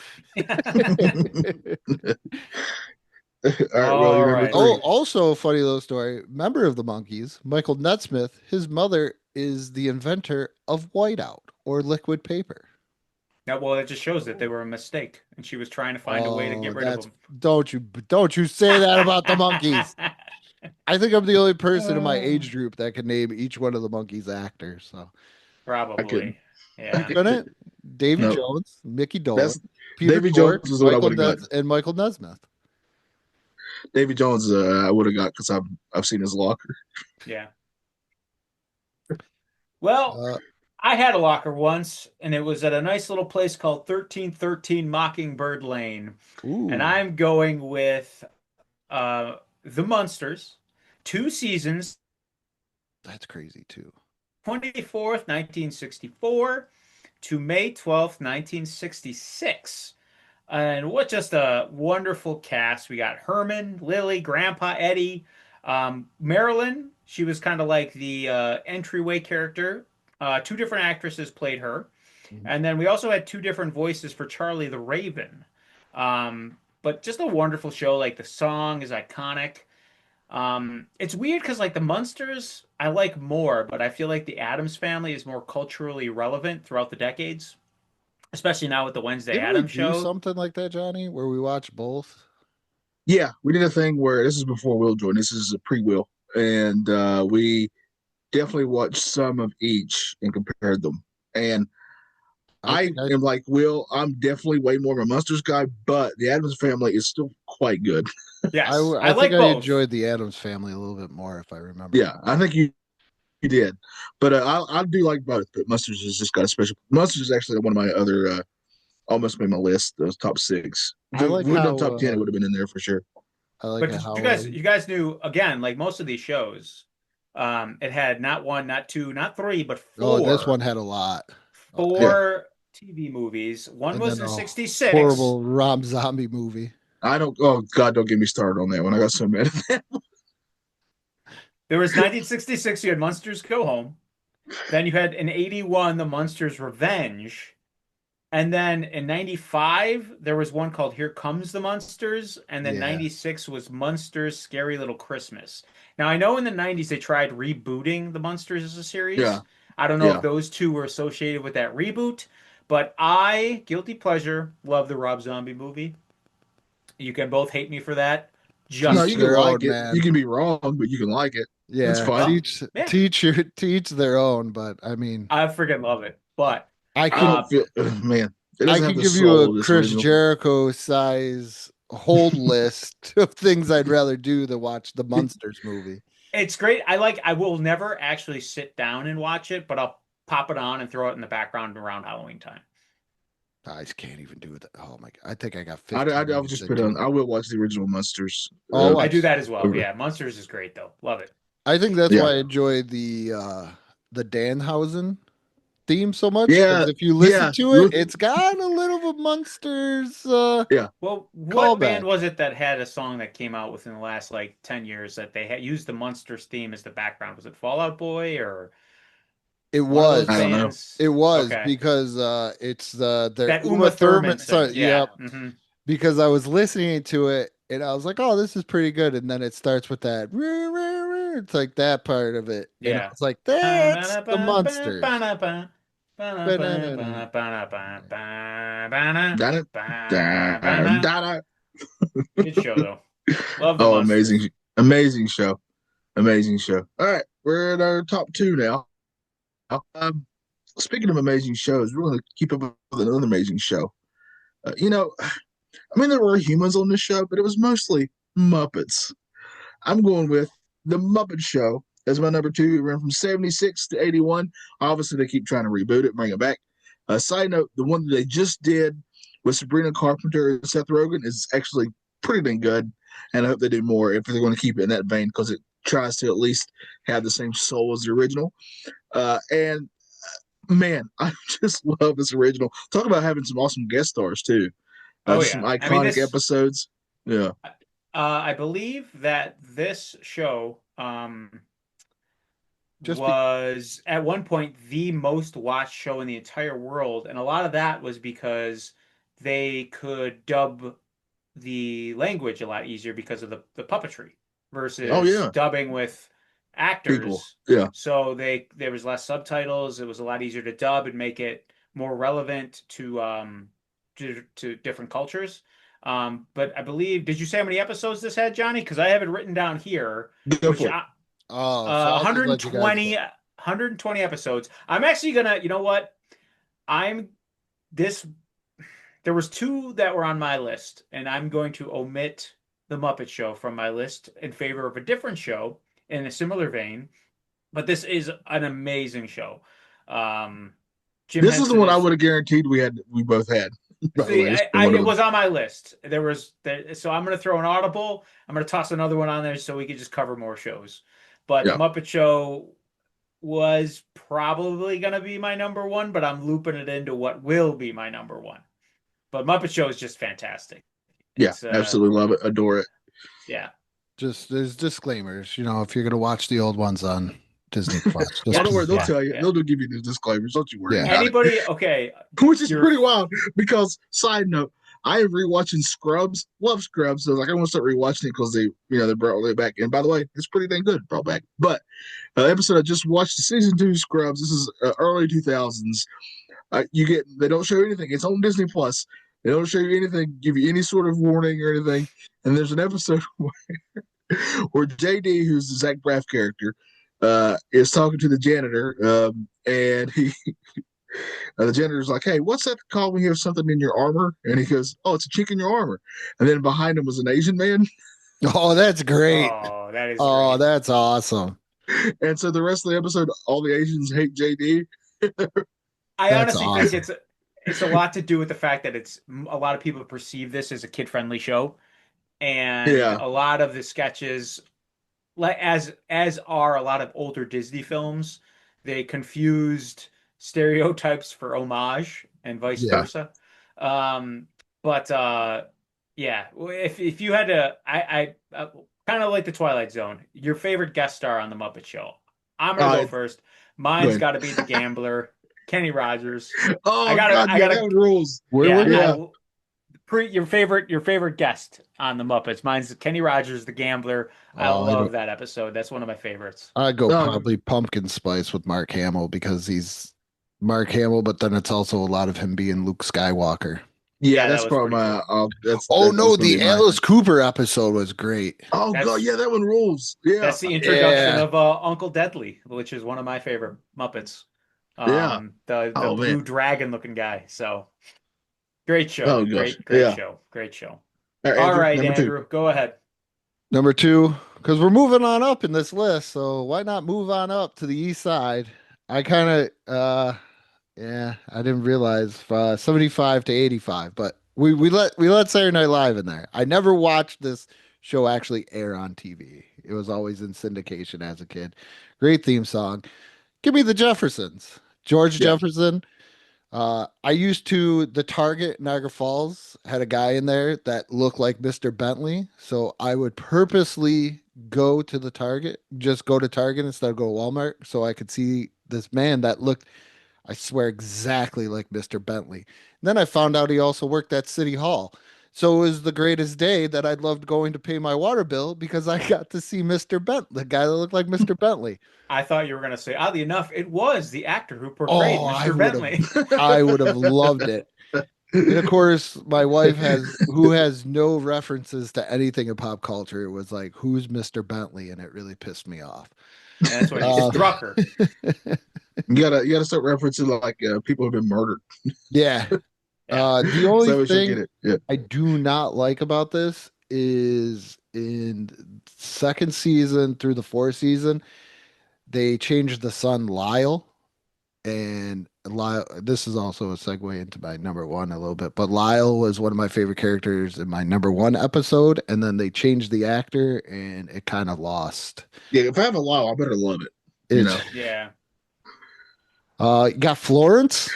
All right. Well, All you're number right. Oh, three. also a funny little story. Member of the Monkees, Michael Nutsmith, his mother is the inventor of whiteout or liquid paper. Yeah, well, it just shows that they were a mistake, and she was trying to find a way to get rid of them. Don't you say that about the Monkees. I think I'm the only person in my age group that can name each one of the Monkees actors. So Probably. Yeah. couldn't. Davy Nope. Jones, Mickey Dolan, That's Peter Davy Tork, Jones is what I Michael would've got. and Michael Nesmith. Davy Jones. I would have got because I've seen his locker. Yeah. Well, I had a locker once, and it was at a nice little place called 1313 Mockingbird Lane. Ooh. And I'm going with The Munsters, 2 seasons, That's crazy too. 24th, 1964 to May 12th, 1966. And what just a wonderful cast. We got Herman, Lily, Grandpa Eddie, Marilyn. She was kind of like the entryway character. 2 different actresses played her. Mhm. And then we also had 2 different voices for Charlie the Raven. But just a wonderful show. Like the song is iconic. It's weird because like the Munsters I like more, but I feel like the Addams Family is more culturally relevant throughout the decades, especially now with the Wednesday Didn't we Addams do show. something like that, Johnny, where we watch both? Yeah, we did a thing where this is before Will joined. This is a pre-Will, and we definitely watched some of each and compared them. And I think am like Will. I'm definitely way more of a Munsters guy, but the Addams Family is still quite good. Yes, I like think I both. enjoyed the Addams Family a little bit more, if I remember. Yeah, I think you did, but I do like both. But Munsters has just got a special. Munsters is actually one of my other almost made my list. Those top 6. I like Would have how, done top 10. It would have been in there for sure. I like But did how you guys knew again, like most of these shows, it had not 1, not 2, not 3, but 4. oh, this one had a lot. 4 TV movies. One And was then in a '66. Horrible Rob Zombie movie. I don't. Oh God, don't get me started on that one. I got so mad at that. There was 1966. You had Munsters Go Home. Then you had in '81 The Munsters Revenge. And then in '95 there was one called Here Comes the Munsters. And then Yeah. '96 was Munsters Scary Little Christmas. Now I know in the '90s they tried rebooting the Munsters as a series. Yeah. I don't know Yeah. if those 2 were associated with that reboot, but I, guilty pleasure, love the Rob Zombie movie. You can both hate me for that. Just No, you can their like own, it. man. You can be wrong, but you can like it. Yeah, That's fine. Yeah. teach their own. But I mean, I freaking love it. But I I can don't feel, man. It I doesn't can have the give you soul of a this Chris original. Jericho size hold list of things I'd rather do than watch the Munsters movie. it's great. I will never actually sit down and watch it, but I'll pop it on and throw it in the background around Halloween time. I just can't even do that. Oh my god! I think I got I 15 I'll minutes just put into on. it. I will watch the original Munsters. Oh, I do that as well. Okay. Yeah, Munsters is great though. Love it. I think that's Yeah. why I enjoy the Danhausen theme so much. 'Cause Yeah, if you listen yeah. to it, it's got a little of a Munsters. Well, what band Callback. was it that had a song that came out within the last like 10 years that they had used the Munsters theme as the background? Was it Fall Out Boy or It one of was. those I don't know. bands? It was Okay. because it's their That Uma Thurman song. song. Yeah. Yep. Mhm. Because I was listening to it and I was like, "Oh, this is pretty good." And then it starts with that. It's like that part of it. And Yeah. it's like that's the Munsters. Got it. Da-da. Good show though. Love the Oh, Munsters. amazing show. Amazing show. All right, we're at our top 2 now. Speaking of amazing shows, we're going to keep up with another amazing show. I mean, there were humans on this show, but it was mostly Muppets. I'm going with The Muppet Show as my number 2. It ran from 76 to 81. Obviously, they keep trying to reboot it, bring it back. Side note, the one that they just did with Sabrina Carpenter and Seth Rogen is actually pretty dang good. and I hope they do more if they're going to keep it in that vein because it tries to at least have the same soul as the original. And man, I just love this original. Talk about having some awesome guest stars too. Oh Just some yeah. I mean, iconic episodes. Yeah. I believe that this show Just was at one point the most watched show in the entire world, and a lot of that was because they could dub the language a lot easier because of the puppetry Oh versus yeah. dubbing with People. actors. Yeah. So there was less subtitles. It was a lot easier to dub and make it more relevant to different cultures. But I believe, did you say how many episodes this had, Johnny? Because I have it written down here, Go which for it. oh, so I'll just let you guys 120 episodes. I'm actually gonna, you know what? I'm this. There was two that were on my list, and I'm going to omit the Muppet Show from my list in favor of a different show in a similar vein. But this is an amazing show. Jim This is the Henson one I would have guaranteed we both had. By the See, way, it's I, one of it them. was on my list. So I'm going to throw an audible. I'm going to toss another one on there so we can just cover more shows. But Yeah. the Muppet Show was probably going to be my number one, but I'm looping it into what will be my number one. But Muppet Show is just fantastic. Yeah, It's, absolutely love it, adore it. Yeah. just there's disclaimers. You know, if you're gonna watch the old ones on Disney Plus, just Oh, don't worry, they'll Yeah, tell you. yeah. They'll give you the disclaimers. Don't you worry. Yeah. about it. Anybody? Okay. Which is You're- pretty wild because side note, I am rewatching Scrubs. Love Scrubs. So I was like, I want to start rewatching it because they brought it back. And by the way, it's pretty dang good. Brought back. But episode I just watched, season 2 Scrubs. This is early 2000s. They don't show anything. It's on Disney Plus. They don't show you anything, give you any sort of warning or anything. And there's an episode where JD, who's the Zach Braff character, is talking to the janitor, and the janitor's like, "Hey, what's that called when you have something in your armor?" And he goes, "Oh, it's a chink in your armor." And then behind him was an Asian man, oh, that's great. Oh, that is Oh, great. that's awesome. and so the rest of the episode, all the Asians hate JD. I That's honestly awesome. think it's a lot to do with the fact that a lot of people perceive this as a kid-friendly show, and Yeah. a lot of the sketches, like as are a lot of older Disney films, they confused stereotypes for homage and vice Yeah. versa. But yeah, if you had to, I kind of like the Twilight Zone. Your favorite guest star on the Muppet Show? I'm gonna go first. Mine's ahead. got to be the Gambler, Kenny Rogers. Oh I gotta- God, I yeah, gotta- that one rules. Where would Yeah. Your favorite guest on the Muppets? Mine's Kenny Rogers, the Gambler. I Oh, I love don't- that episode. That's one of my favorites. I'd go Oh. probably Pumpkin Spice with Mark Hamill because he's Mark Hamill, but then it's also a lot of him being Luke Skywalker. Yeah, that that's was probably pretty my. That's. Oh that's no, gonna the be mine. Alice Cooper episode was great. Oh That's- God, yeah, that one rules. Yeah, That's the introduction Yeah. of Uncle Deadly, which is one of my favorite Muppets. Yeah. The Oh, blue man. dragon looking guy. So great show. Oh, gosh. Great Yeah. show. Great show. All All right, number 2. Andrew, go ahead. Number 2, because we're moving on up in this list, so why not move on up to the east side? I kind of, yeah, I didn't realize 75 to 85, but we let Saturday Night Live in there. I never watched this show actually air on TV. It was always in syndication as a kid. Great theme song. Give me the Jeffersons. George Yeah. Jefferson. I used to, the Target in Niagara Falls had a guy in there that looked like Mr. Bentley. So I would purposely go to the Target, just go to Target instead of go to Walmart so I could see this man that looked, I swear, exactly like Mr. Bentley. And then I found out he also worked at City Hall. So it was the greatest day that I loved going to pay my water bill because I got to see Mr. Bentley, the guy that looked like Mr. Bentley. I thought you were going to say, oddly enough, it was the actor who portrayed Oh, I Mr. would've- Bentley. I would have loved it. And of course, my wife who has no references to anything in pop culture, was like, "Who's Mr. Bentley?" And it really pissed me off. And that's what he's Drucker. You gotta start referencing like people who've been murdered. Yeah. Yeah. The So only we should thing get it. Yeah. I do not like about this is in second season through the fourth season, they changed the son Lyle, and Lyle, this is also a segue into my number one a little bit, but Lyle was one of my favorite characters in my number one episode, and then they changed the actor, and it kind of lost. Yeah, if I have a law, I better love it. You It, know. Yeah. You got Florence,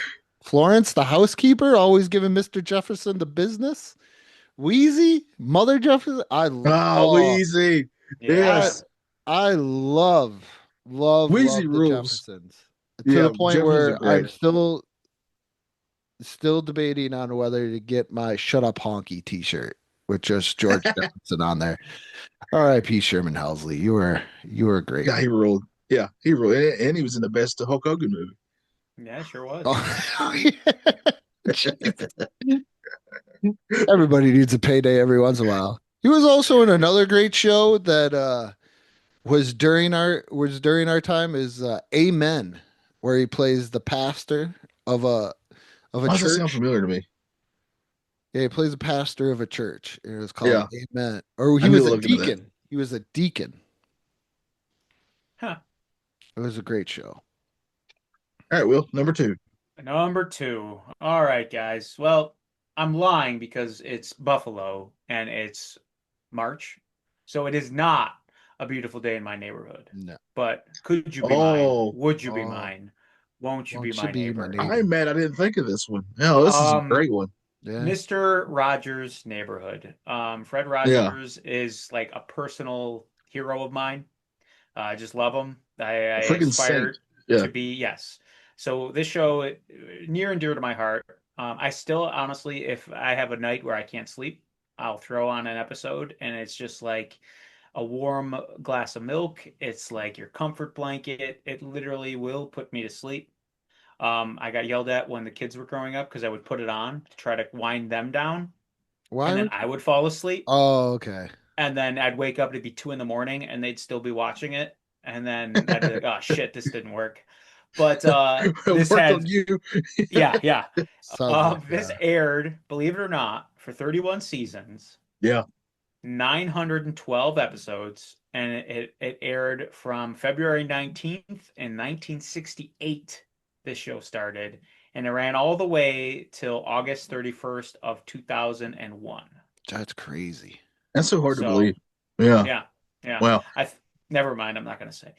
the housekeeper, always giving Mr. Jefferson the business. Wheezy, Mother Jefferson. Weezy. Yeah. Yes. I love Wheezy the rules. Jeffersons to Yeah, the point Jeffersons where are great. I'm still debating on whether to get my "Shut Up Honky" T-shirt with just George Jefferson on there. R.I.P. Sherman Housley. You were great. Yeah, he ruled. Yeah, he ruled, and he was in the best Hulk Hogan movie. Yeah, sure was. Oh, yeah. Everybody needs a payday every once in a while. He was also in another great show that was during our time is Amen, where he plays the pastor of a Why does that sound church. familiar to me? Yeah, he plays a pastor of a church. It was called Yeah. Amen. Or he I need was to a look into that. deacon. He was a deacon. Huh. It was a great show. All right, Will, number 2. Number 2. All right, guys. Well, I'm lying because it's Buffalo and it's March. So it is not A Beautiful Day in My Neighborhood. No. But could you be Oh. mine? Would you be Oh. mine? Won't you Won't be you my be my neighbor? neighbor? I'm mad I didn't think of this one. No, this is a great one. Yeah. Mr. Rogers' Neighborhood. Fred Rogers is like a personal hero of mine. I just love him. I Freaking aspire saint. Yeah. to be, yes. So this show, near and dear to my heart. I still, honestly, if I have a night where I can't sleep, I'll throw on an episode, and it's just like a warm glass of milk. It's like your comfort blanket. It literally will put me to sleep. I got yelled at when the kids were growing up because I would put it on to try to wind them down, Why? and then I would fall asleep, Oh, okay. and then I'd wake up, it'd be 2 a.m, and they'd still be watching it, and then I'd be like, "Oh shit, this didn't work." But this Worked had, on you. yeah. Sounds like This that. aired, believe it or not, for 31 seasons, Yeah. 912 episodes, and it aired from February 19th in 1968. This show started, and it ran all the way till August 31st of 2001. That's crazy. That's so hard to So, believe. Yeah. Yeah. Wow. Never mind. I'm not going to say.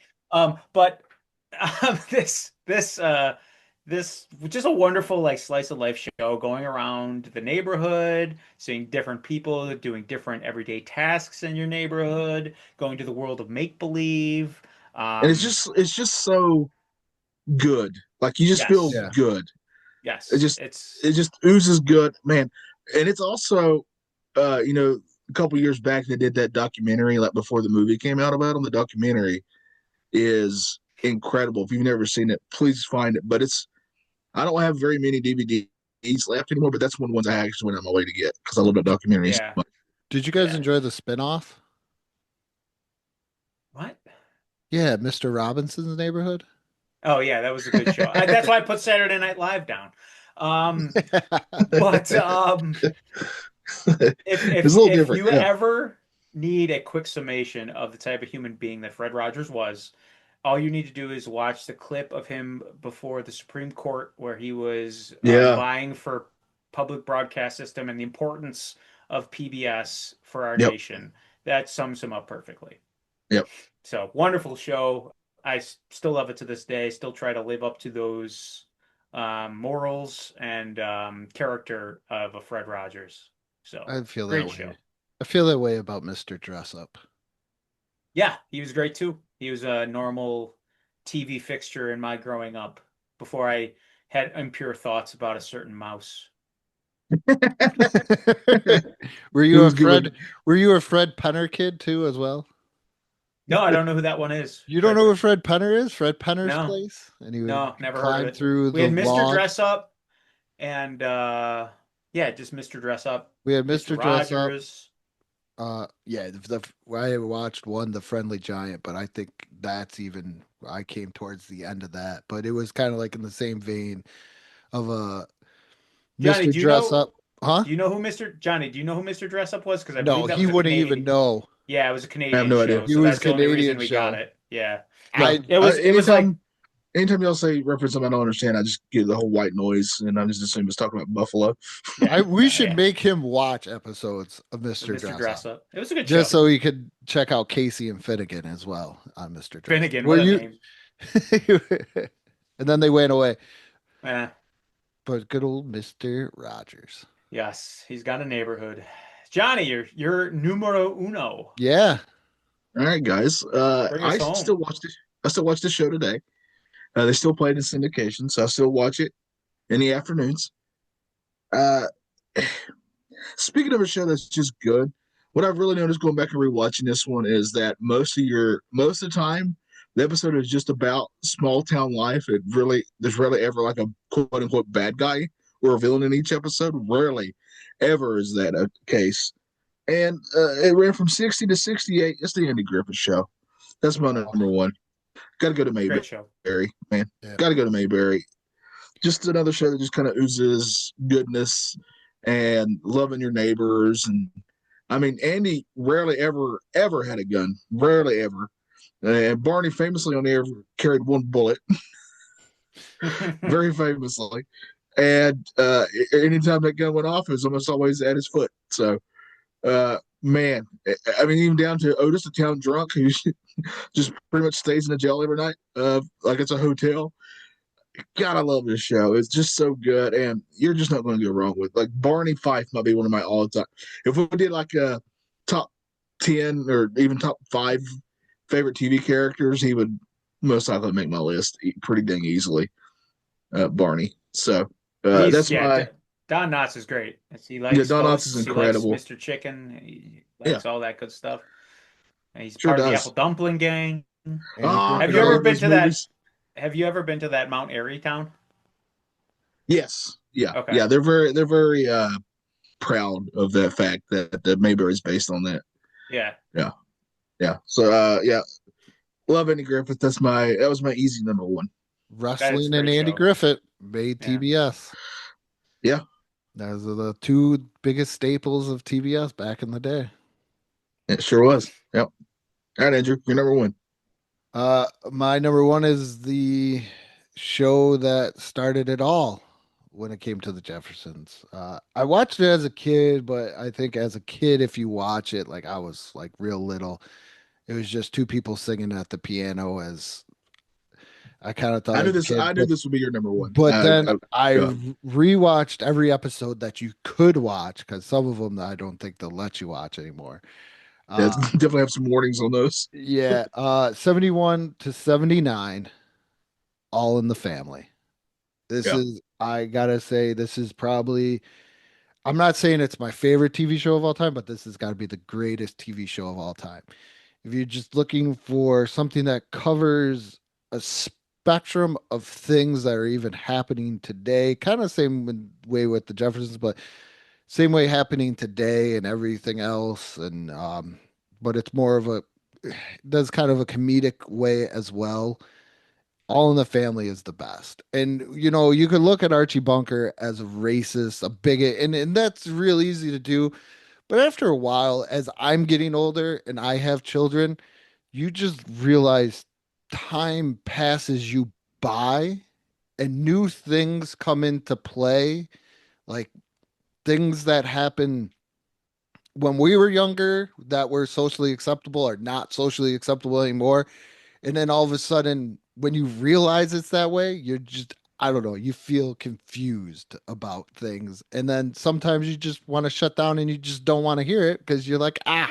But this just a wonderful like slice of life show, going around the neighborhood, seeing different people doing different everyday tasks in your neighborhood, going to the world of make believe. And it's just so good. Like you just Yes. feel Yeah. good. Yes, It just it's it just oozes good, man. And it's also a couple years back they did that documentary like before the movie came out about him. The documentary is incredible. If you've never seen it, please find it. But I don't have very many DVDs left anymore, but that's one of the ones I actually went on my way to get because I love that documentary so Yeah. much. Did you guys Yeah. enjoy the spinoff? what? Yeah, Mr. Robinson's Neighborhood. Oh yeah, that was a good show. That's why I put Saturday Night Live down. But if It's a little different. you Yeah. ever need a quick summation of the type of human being that Fred Rogers was, all you need to do is watch the clip of him before the Supreme Court where he was Yeah. vying for public broadcast system and the importance of PBS for our Yep. nation. That sums him up perfectly. Yep. So wonderful show. I still love it to this day. Still try to live up to those morals and character of a Fred Rogers. So I feel that great way. show. I feel that way about Mr. Dress Up. Yeah, he was great too. He was a normal TV fixture in my growing up before I had impure thoughts about a certain mouse. Were you a Who's good? Fred? Were you a Fred Penner kid too, as well? No, I don't know who that one is. You don't know who Fred Penner is? Fred Penner's No. place, and he would No, never heard climb of it. through We had the Mr. log. Dress Up and just Mr. Dress Up. We had Mr. Dress Up. Rogers. Yeah, I watched one, The Friendly Giant, but I think I came towards the end of that, but it was kind of like in the same vein of Johnny, Mr. do you Dress know- Up, huh? Do you know who Johnny, do you know who Mr. Dress Up was? Because I No, believe that he was a wouldn't Canadian- even know. Yeah, it was a Canadian no show. idea. He So was that's the only Canadian reason we got show. it. Yeah. I It was like anytime anytime y'all say reference something I don't understand, I just get the whole white noise, and I just assume it's talking about Buffalo. We Yeah, should yeah. make him watch episodes of With Mr. Mr. Dress Up, Dressup. It was a good show. just so he could check out Casey and Finnegan as well on Mr. Dress Up. Finnegan, Were what a you? name. And then they went away. Eh, But good old Mr. Rogers. yes, he's got a neighborhood. Johnny, you're numero uno. Yeah. All right, guys. Bring us I home. still watch this. I still watch the show today. They still play it in syndication, so I still watch it in the afternoons. Uh, Speaking of a show that's just good, what I've really noticed going back and rewatching this one is that most of the time the episode is just about small town life. There's rarely ever like a quote unquote bad guy or a villain in each episode. Rarely ever is that a case. And it ran from 60 to 68. It's the Andy Griffith Show. That's my number one. Got to go to Great show. Mayberry, man. Yeah. Got to go to Mayberry. Just another show that just kind of oozes goodness and loving your neighbors. And I mean, Andy rarely ever had a gun. Rarely ever. And Barney famously only ever carried one bullet, very famously. And anytime that gun went off, it was almost always at his foot. So, man, I mean, even down to Otis, the town drunk, who just pretty much stays in the jail every night, like it's a hotel. God, I love this show. It's just so good, and you're just not going to go wrong with. Like Barney Fife might be one of my all-time. If we did like a top 10 or even top 5 favorite TV characters, he would most likely make my list pretty dang easily. Barney. So that's my Don Knotts is great. He yeah. likes Don Knotts ghosts, is he likes incredible. Mr. Chicken, he likes all that good stuff. And he's Sure part of the does. Apple Dumpling Gang. Oh, Have I you ever love been those to that? movies. Have you ever been to that Mount Airy town? Yes. Yeah. Okay. Yeah. They're very proud of that fact that the Mayberry is based on that. Yeah. Yeah. Yeah. So yeah. Love Andy Griffith. That was my easy number one. Wrestling a and great Andy show. Griffith made Yeah. TBS. Yeah. Those are the two biggest staples of TBS back in the day. It sure was. Yep. All right, Andrew, you're number one. My number one is the show that started it all when it came to the Jeffersons. I watched it as a kid, but I think as a kid, if you watch it, like I was like real little, it was just two people singing at the piano. As I kind of thought I knew as a this. kid, I knew this would be your number one. but then I yeah. rewatched every episode that you could watch because some of them I don't think they'll let you watch anymore. Definitely have some warnings on those. Yeah, 71 to 79, All in the Family. This Yeah. is, I gotta say, this is probably, I'm not saying it's my favorite TV show of all time, but this has got to be the greatest TV show of all time. If you're just looking for something that covers a spectrum of things that are even happening today, kind of way with the Jeffersons, but same way happening today and everything else, and but it's more of a does kind of a comedic way as well. All in the Family is the best. And you could look at Archie Bunker as a racist, a bigot, and that's real easy to do. But after a while, as I'm getting older and I have children, you just realize time passes you by and new things come into play, like things that happen when we were younger that were socially acceptable are not socially acceptable anymore. And then all of a sudden, when you realize it's that way, you're just, I don't know, you feel confused about things. And then sometimes you just want to shut down and you just don't want to hear it because you're like, I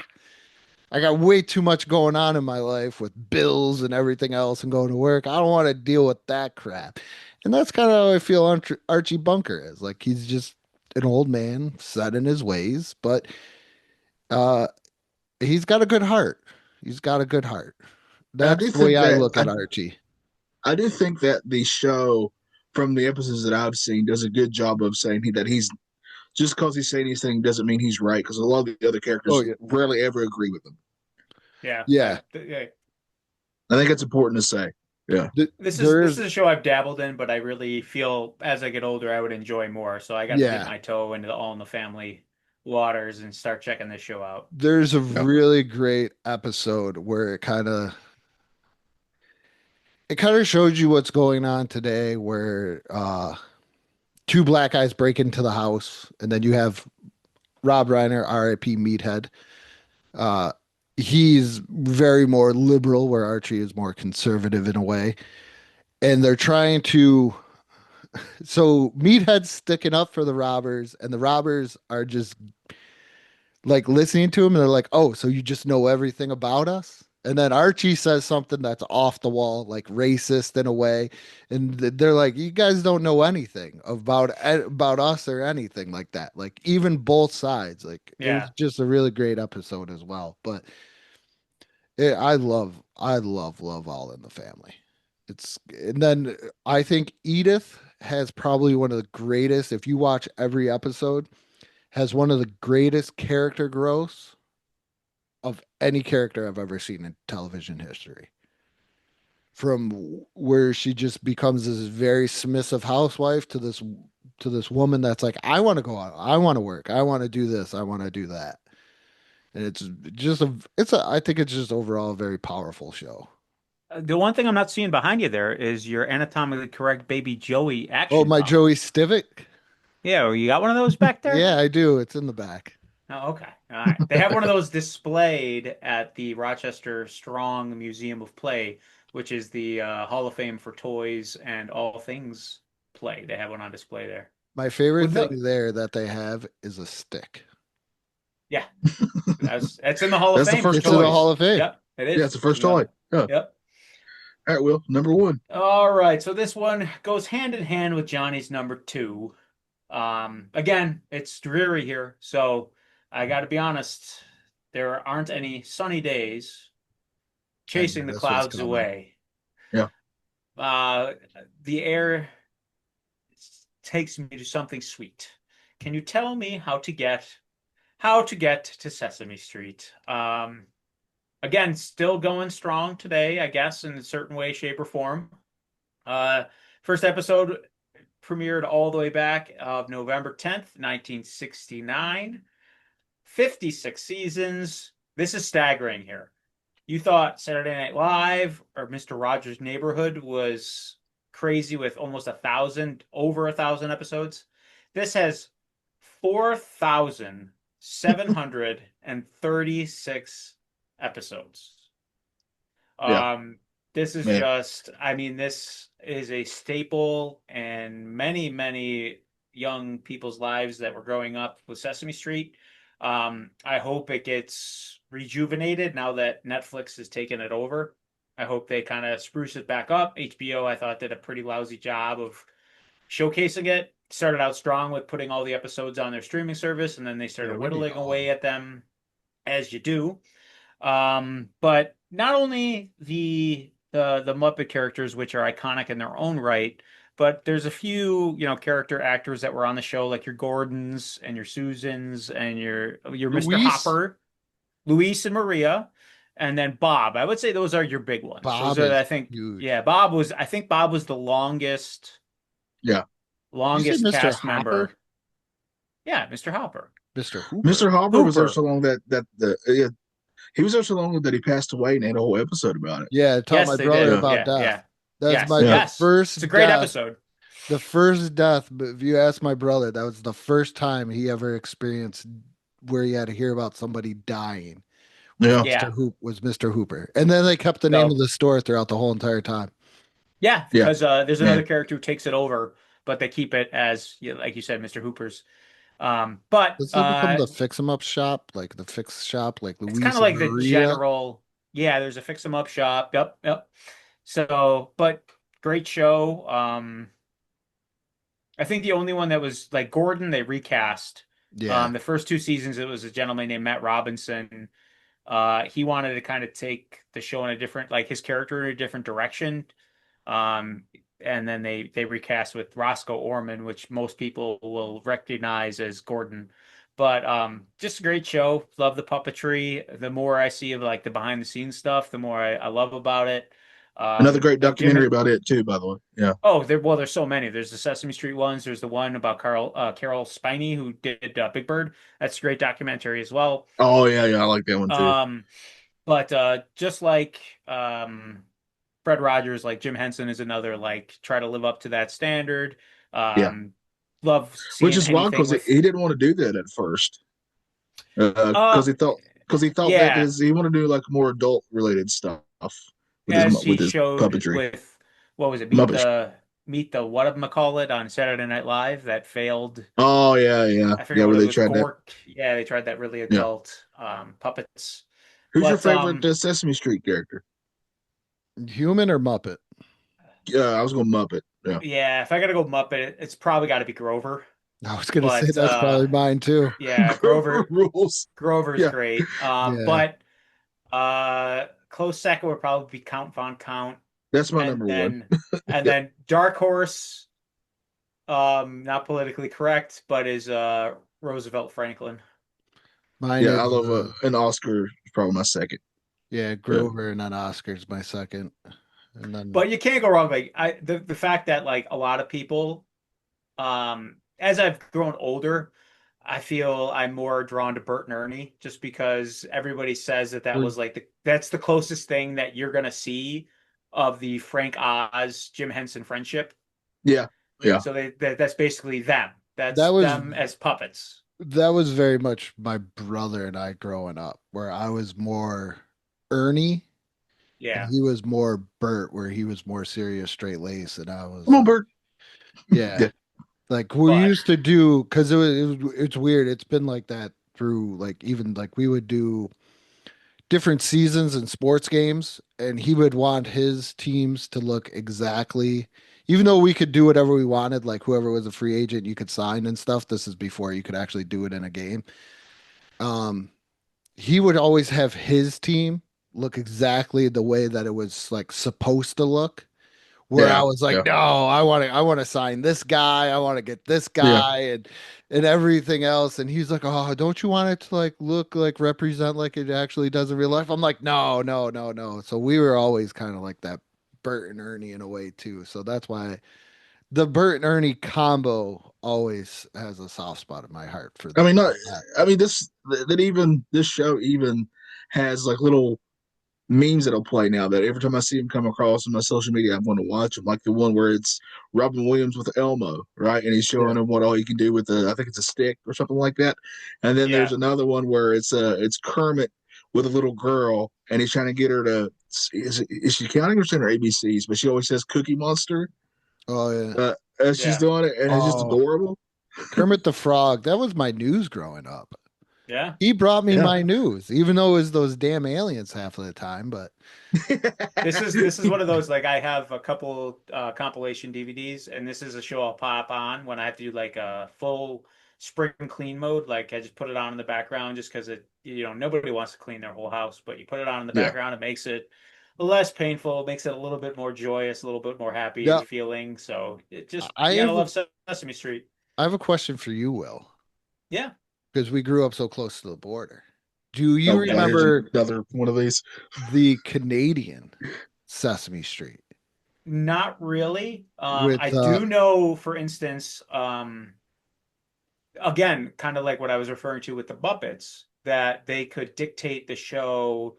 got way too much going on in my life with bills and everything else and going to work. I don't want to deal with that crap. And that's kind of how I feel Archie Bunker is. Like he's just an old man set in his ways, but he's got a good heart. He's got a good heart. That's the way I look at Archie. I do think that the show, from the episodes that I've seen, does a good job of saying that he's just because he's saying these things doesn't mean he's right. Because a lot of the other characters rarely ever agree with him. Yeah. I think it's important to say. Yeah. This is a show I've dabbled in, but I really feel as I get older, I would enjoy more. So I got to dip my toe into the All in the Family waters and start checking this show out. There's a really great episode where it kind of it kind of shows you what's going on today, where two black guys break into the house, and then you have Rob Reiner, R.I.P. Meathead. Uh, he's very more liberal, where Archie is more conservative in a way, and they're trying to. So Meathead's sticking up for the robbers, and the robbers are just like listening to him, and they're like, "Oh, so you just know everything about us?" And then Archie says something that's off the wall, like racist in a way, and they're like, "You guys don't know anything about us or anything like that." Like even both sides. Like it was Yeah. just a really great episode as well. But I love All in the Family. It's and then I think Edith has probably one of the greatest. If you watch every episode, has one of the greatest character growths of any character I've ever seen in television history. From where she just becomes this very submissive housewife to this woman that's like, I want to go out, I want to work, I want to do this, I want to do that. And I think it's just overall a very powerful show. The one thing I'm not seeing behind you there is your anatomically correct baby Joey Oh, action my figure. Joey Stivic? Yeah, you got one of those back there? Yeah, I do. It's in the back. Oh, okay. All right. They have one of those displayed at the Rochester Strong Museum of Play, which is the Hall of Fame for toys and all things play. They have one on display there. My favorite With no, thing there that they have is a stick. yeah, that's in the Hall of That's the Fame for first It's in the toys. Hall of Fame. Yep, it is. Yeah, it's the first toy. Yeah. Yep. All right, Will, number one. All right, so this one goes hand in hand with Johnny's number two. Again, it's dreary here, so I got to be honest. There aren't any sunny days chasing the This one's clouds coming. away. Yeah. The air takes me to something sweet. Can you tell me how to get to Sesame Street? Again, still going strong today, I guess, in a certain way, shape, or form. First episode premiered all the way back of November 10th, 1969. 56 seasons. This is staggering here. You thought Saturday Night Live or Mr. Rogers' Neighborhood was crazy with almost over 1,000 episodes. This has 4,736 episodes. Yeah. This is Man. just, I mean, this is a staple in many, many young people's lives that were growing up with Sesame Street. I hope it gets rejuvenated now that Netflix has taken it over. I hope they kind of spruce it back up. HBO, I thought, did a pretty lousy job of showcasing it. Started out strong with putting all the episodes on their streaming service, and then they started whittling away at them as you do. But not only the Muppet characters, which are iconic in their own right, but there's a few, character actors that were on the show, like your Gordons and your Susans and your Mr. Luis? Hopper, Luis and Maria, and then Bob. I would say those are your big ones. Bob Those are, is I think, huge. yeah, I think Bob was the longest. Yeah. Longest Mr. cast Hopper? member. Yeah, Mr. Hopper. Mr. Hooper. Mr. Hopper was there Hooper. so long that he was there so long that he passed away and had a whole episode about it. Yeah, taught Yes, my they brother did. about Yeah, death. yeah. That's Yes, my yes. first It's a great death. episode. The first death, but if you ask my brother, that was the first time he ever experienced where he had to hear about somebody dying. Yeah. Yeah. Was Mr. Hooper. And then they kept the name So- of the store throughout the whole entire time. Yeah, Yeah. because there's another Yeah. character who takes it over, but they keep it as, like you said, Mr. Hooper's. But Does it become the fix 'em up shop? Like the fix shop, like Luis it's kind of like and the Maria? general. Yeah, there's a fix 'em up shop. Yep. So, but great show. I think the only one that was like Gordon, they recast. Yeah. The first two seasons, it was a gentleman named Matt Robinson. He wanted to kind of take the show in a different, like his character in a different direction. And then they recast with Roscoe Orman, which most people will recognize as Gordon. But just a great show. Love the puppetry. The more I see of like the behind the scenes stuff, the more I love about it. Another great documentary Jim- about it too, by the way. Yeah. Oh, there's so many. There's the Sesame Street ones. There's the one about Carol Spiney who did Big Bird. That's a great documentary as well. Oh yeah, I like that one too. But just like Fred Rogers, like Jim Henson, is another like try to live up to that standard. Yeah, Love which seeing is wild anything because with he didn't want to do that at first. uh Because he thought that yeah, he wanted to do like more adult related stuff as he with his showed puppetry. with what was it, Muppet. Meet the whatchamacallit on Saturday Night Live that failed. Oh yeah, yeah, I yeah. forget Where what it they was, tried that. Gork. Yeah, they tried that really Yeah. adult puppets. Who's your But favorite Sesame Street character? Human or Muppet? Yeah, I was going Muppet. Yeah. yeah, if I gotta go Muppet, it's probably got to be Grover. I was gonna say But that's probably mine too. yeah, Grover rules. Grover's Yeah, great. Yeah, But close second would probably be Count Von Count, that's my and number one. then and Yeah, then Dark Horse. Not politically correct, but is Roosevelt Franklin. mine yeah. is I love an Oscar. Is probably my second. yeah, Yeah, Grover and then Oscar's my second. And then But you can't go wrong. Like the fact that like a lot of people, as I've grown older, I feel I'm more drawn to Bert and Ernie just because everybody says that we're was like that's the closest thing that you're gonna see of the Frank Oz Jim Henson friendship. yeah, yeah. So that's basically them. that That's was them as puppets. that was very much my brother and I growing up, where I was more Ernie and Yeah. he was more Bert, where he was more serious, straight laced, and I was Come on, Bert. yeah. Yeah, Like we But used to do because it's weird. It's been like that through like even like we would do different seasons and sports games, and he would want his teams to look exactly, even though we could do whatever we wanted, like whoever was a free agent, you could sign and stuff. This is before you could actually do it in a game. Um, he would always have his team look exactly the way that it was like supposed to look. Where I yeah, was like, yeah, no, I want to sign this guy, I want to get this yeah. guy, and everything else. And he's like, oh, don't you want it to like look like represent like it actually does in real life? I'm like, no, no, no, no. So we were always kind of like that Bert and Ernie in a way too. So that's why the Bert and Ernie combo always has a soft spot in my heart for I mean, not. that. I mean, this show even has like little memes that'll play now that every time I see them come across on my social media, I'm going to watch them. Like the one where it's Robin Williams with Elmo, right? And he's Yeah. showing him what all he can do with I think it's a stick or something like that. And then there's yeah. another one where it's Kermit with a little girl, and he's trying to get her to is she counting or saying her ABCs? But she always says Cookie Monster Oh yeah. as she's Yeah. doing it, and it's just Oh, adorable. Kermit the Frog. That was my news growing up. Yeah. He brought me Yeah. my news, even though it was those damn aliens half of the time. But This is one of those like I have a couple compilation DVDs, and this is a show I'll pop on when I have to do like a full spring clean mode. Like I just put it on in the background just because nobody wants to clean their whole house, but you put it on in the Yeah. background, it makes it less painful, makes it a little bit more joyous, a little bit more happy yeah, feeling. So it just I you gotta have love Sesame Street. I have a question for you, Will, Yeah. because we grew up so close to the border. Do you Oh God, here's remember another one of these. the Canadian Sesame Street Not really. with I do know, for instance, again, kind of like what I was referring to with the Muppets, that they could dictate the show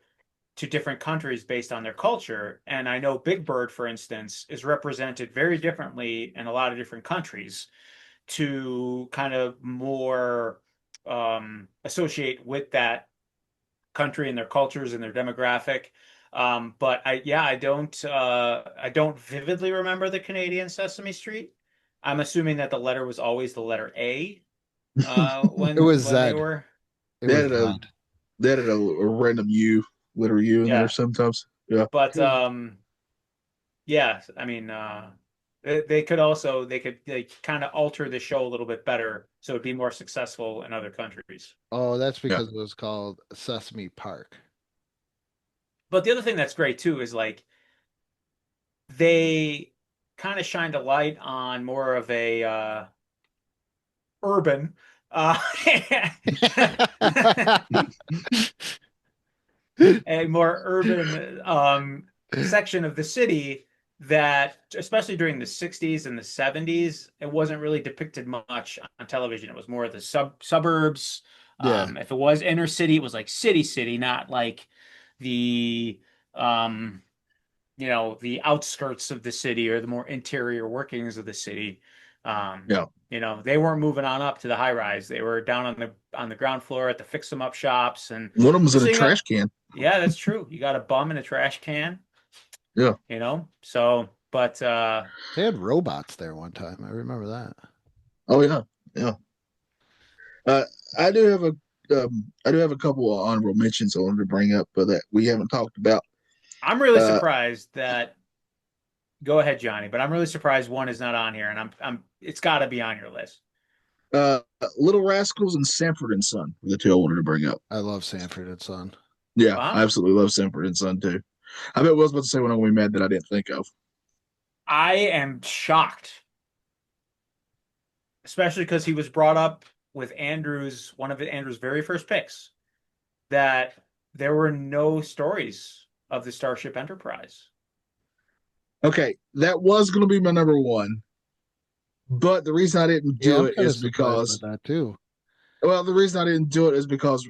to different countries based on their culture. And I know Big Bird, for instance, is represented very differently in a lot of different countries to kind of more associate with that country and their cultures and their demographic. But I don't vividly remember the Canadian Sesame Street. I'm assuming that the letter was always the letter A it was when they Zed. were. It They was had a Zed. they had a random U, letter U in there Yeah. sometimes. Yeah. But yeah, I mean they could also they kind of alter the show a little bit better so it'd be more successful in other countries. Oh, that's Yeah. because it was called Sesame Park. But the other thing that's great too is like they kind of shined a light on more of a urban a more urban section of the city that, especially during the 60s and the 70s, it wasn't really depicted much on television. It was more of the suburbs. Yeah. If it was inner city, it was like city, not like the the outskirts of the city or the more interior workings of the city. Yeah. They weren't moving on up to the high rise. They were down on the ground floor at the fix 'em up shops, and One of them was in so a you got- trash can. yeah, that's true. You got a bum in a trash can. Yeah. So but They had robots there one time. I remember that. Oh yeah, yeah. I do have a couple of honorable mentions I wanted to bring up, but that we haven't talked about. I'm really surprised that. Go ahead, Johnny, but I'm really surprised one is not on here, and it's got to be on your list. Little Rascals and Sanford and Son were the two I wanted to bring up. I love Sanford and Son. Yeah, Wow. I absolutely love Sanford and Son too. I bet I was about to say one I'm gonna be mad that I didn't think of. I am shocked, especially because he was brought up with one of Andrew's very first picks, that there were no stories of the Starship Enterprise. Okay, that was gonna be my number one, but the reason I didn't do it is because that too. well, the reason I didn't do it is because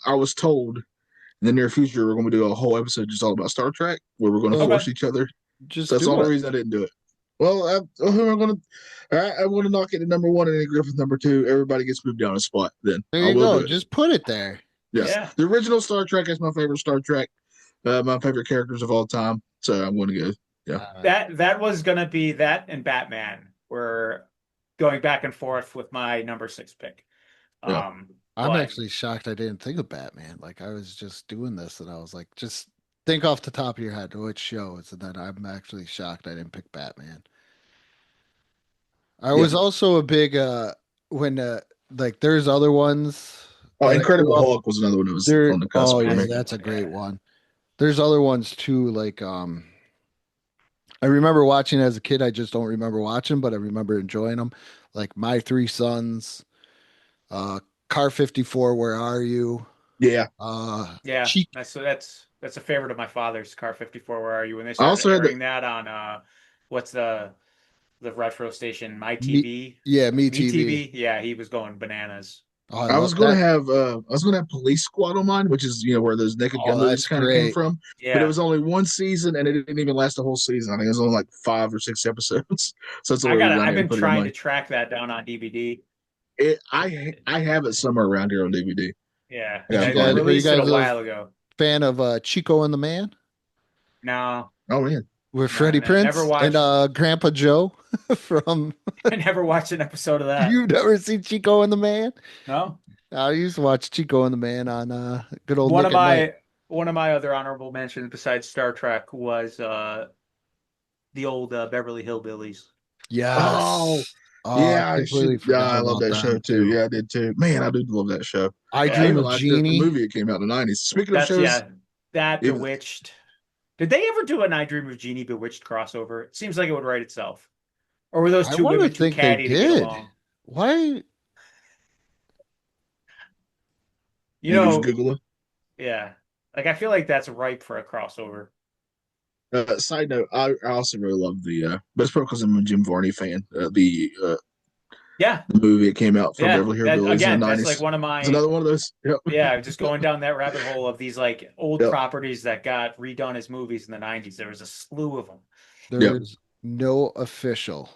I was told in the near future we're going to do a whole episode just all about Star Trek, where we're going to force each other. Just That's do the only it. reason I didn't do it. Well, who am I going to? All right, I want to knock it to number one and then Griffith number two. Everybody gets moved down a spot. Then There I you will go. do it. Just put it there. Yes, Yeah. the original Star Trek is my favorite Star Trek. My favorite characters of all time. So I'm going to go. Yeah. That was gonna be that and Batman were going back and forth with my number 6 pick. Yeah. I'm but- actually shocked I didn't think of Batman. Like I was just doing this and I was like, just think off the top of your head which shows, and then I'm actually shocked I didn't pick Batman. I was also a big when like there's other ones. Oh, that I Incredible grew up- Hulk was another one that was there- on the cusp. Oh for yeah, me. that's a great one. There's other ones too, like I remember watching as a kid. I just don't remember watching, but I remember enjoying them. Like My Three Sons, Car 54, Where Are You? Yeah. Yeah, Cheek- that's a favorite of my father's, Car 54. Where are you? When they I also started had airing that on what's the retro station, My TV? Yeah, Me Me TV. Yeah, he was going bananas. Oh, I was love going to that. have Police Squad on mine, which is where those Naked Oh, Gun movies that's kind of came great. from. Yeah, But it was only one season, and it didn't even last the whole season. I think it was only like 5 or 6 episodes. So it's I've been trying to track that down on DVD. I have it somewhere around here on DVD. Yeah, Yeah, I are you released it guys a while ago. Fan of Chico and the Man No, Oh man, with No, Freddie no, Prinze never watched. and Grandpa Joe from. I never watched an episode of that. You've never seen Chico and the Man? No, I used to watch Chico and the Man on good old one Nick of at Night. one of my other honorable mentions besides Star Trek was the old Beverly Hillbillies. Yes. Oh, I completely forgot I love about that show them, too. Yeah, I did too. Man, I do love that show. I Yeah, Dream even of liked Jeannie. the movie it came out in the 90s. Speaking of That's shows, that even- Bewitched. Did they ever do an I Dream of Jeannie Bewitched crossover? It seems like it would write itself. Or were those I two wanna women too think they catty to get did. along? Why? You you know, just Google it. yeah. Like I feel like that's ripe for a crossover. Side note, I also really love but it's probably because I'm a Jim Varney fan. Yeah. The movie that came out from Yeah. Beverly That, Hillbillies again, in the 90s. that's like one of my It's another one of those. Yep. yeah, just going down that rabbit hole of these like old Yep. properties that got redone as movies in the 90s. There was a slew of them. There's no official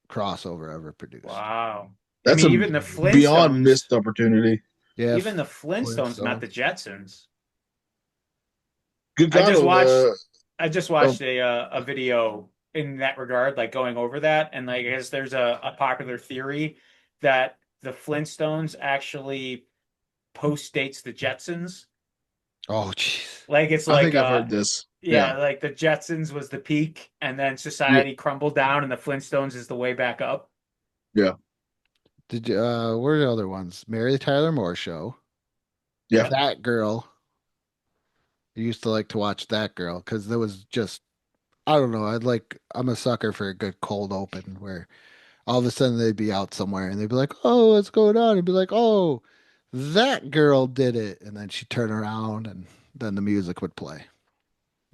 crossover ever produced. Wow. That's I mean, a even the Flintstones, beyond missed opportunity. Yeah. even the Flintstones, Flintstone. not the Jetsons. Good I God, just watched a video in that regard, like going over that, and like I guess there's a popular theory that the Flintstones actually post dates the Jetsons. Oh, jeez. Like it's I like think I've heard this. yeah, like the Jetsons was the peak, and then society crumbled down, and the Flintstones is the way back up. Did you, where are the other ones? Mary Tyler Moore Show. Yeah. That Girl. I used to like to watch That Girl because there was just, I don't know. I'm a sucker for a good cold open where all of a sudden they'd be out somewhere and they'd be like, oh, what's going on? And be like, oh, that girl did it. And then she'd turn around and then the music would play.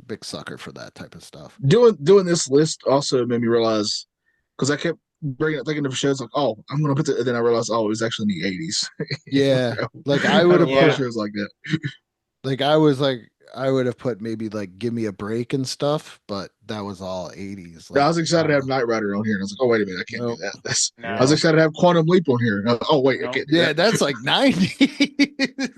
Big sucker for that type of stuff. Doing this list also made me realize, because I kept thinking of shows like, oh, I'm going to put it, and then I realized, oh, it was actually in the 80s. Yeah. Like I would have Yeah. put, shows like that. like I was like, I would have put maybe like Give Me a Break and stuff, but that was all 80s. I was Like, excited to have Knight Rider on here, and I was like, "Oh wait a minute, I can't Nope. do that." No. I was excited to have Quantum Leap on here. Oh wait, I Nope. can't do yeah, that. that's like 90s.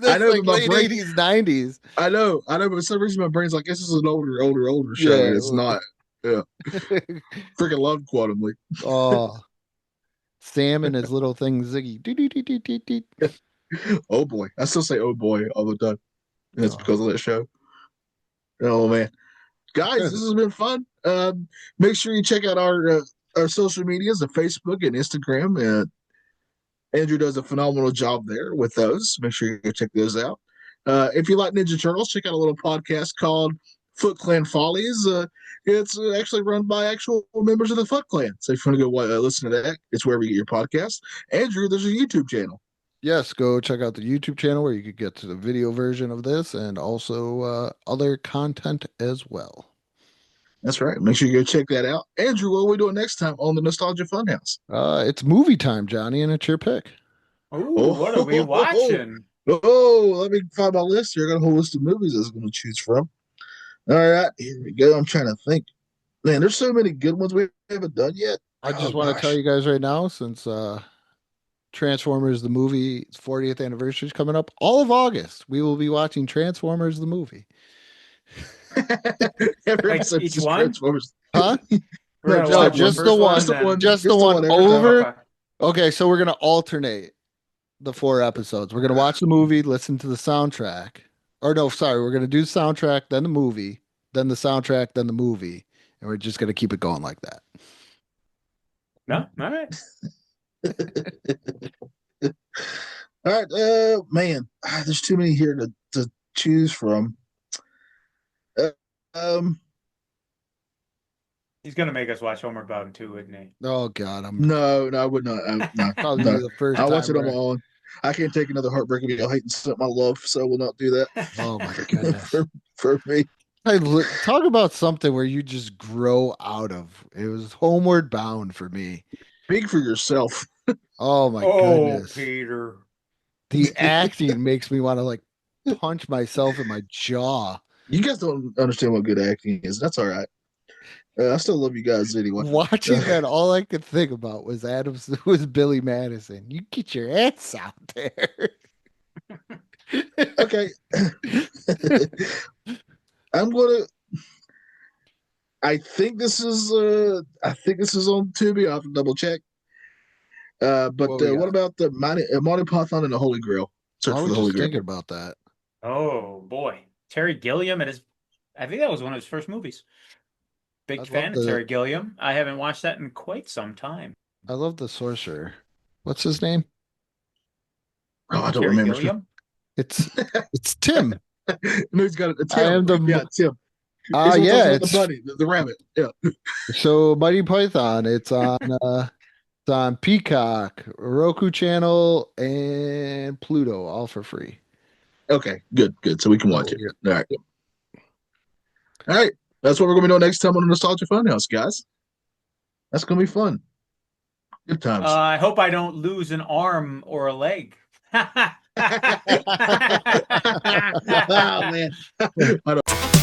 That's I know, like but my late brain- 80s, 90s. I know, but for some reason my brain's like, "This is an older show," Yeah, and it's not. Freaking love Quantum Leap. Oh, Sam and his little thing Ziggy. Doo-doo-doo-doo-doo-doo. Oh boy, I still say "oh boy" all the time. And it's Oh. because of that show. Oh man, guys, this has been fun. Make sure you check out our social medias, the Facebook and Instagram. Andrew does a phenomenal job there with those. Make sure you go check those out. If you like Ninja Turtles, check out a little podcast called Foot Clan Follies. It's actually run by actual members of the Foot Clan. So if you want to go listen to that, it's wherever you get your podcast. Andrew, there's a YouTube channel. Yes, go check out the YouTube channel where you could get to the video version of this and also other content as well. That's right. Make sure you go check that out. Andrew, what are we doing next time on the Nostalgia Funhouse? It's movie time, Johnny, and it's your pick. Ooh, Oh. what are we watching? Oh, let me find my list here. I got a whole list of movies I was going to choose from. All right, here we go. I'm trying to think. Man, there's so many good ones we haven't done yet. I just want to tell you guys right now, since Transformers the movie, its 40th anniversary is coming up, all of August, we will be watching Transformers the movie. Every Like episode each just one? Transformers. Huh? We're No, gonna watch just first the one. Just the then- one. Just the Just one every time. over. Okay. Okay, so we're gonna alternate the 4 episodes. We're gonna watch the movie, listen to the soundtrack. Or no, sorry, we're gonna do the soundtrack, then the movie, then the soundtrack, then the movie, and we're just gonna keep it going like that. No, all right. All right, man, there's too many here to choose from. He's gonna make us watch Homeward Bound 2, isn't he? Oh God, I'm No, I would not. No, probably no. the first I'll watch time it on my where- own. I can't take another heartbreaking meal hating something I love, so I will not do that Oh my goodness. for me. Hey, talk about something where you just grow out of. It was Homeward Bound for me. Speak for yourself. Oh my Oh, goodness. Peter. The acting makes me want to like punch myself in my jaw. You guys don't understand what good acting is. That's all right. I still love you guys anyway. Watching that, all I could think about was Billy Madison. You get your ass out there. Okay. I think this is on Tubi. I'll have to double check. But What we what got? about the Monty Python and the Holy Grail? Search I for was the Holy just Grail. thinking about that. Oh boy, Terry Gilliam and I think that was one of his first movies. Big I'd fan love of to- Terry Gilliam. I haven't watched that in quite some time. I love the sorcerer. What's his name? Oh, I don't Terry remember. Gilliam. It's Tim. No, he's got it. I am the- yeah, Tim. Ah, He's the one yeah, talking about it's- the bunny, the rabbit. Yeah. So Mighty Python. It's on Peacock, Roku channel, and Pluto, all for free. Okay, good. So we can watch it. Oh, All right. That's what we're gonna be doing next time on the Nostalgia Funhouse, guys. That's gonna be fun. Good times. I hope I don't lose an arm or a leg. Oh man. I don't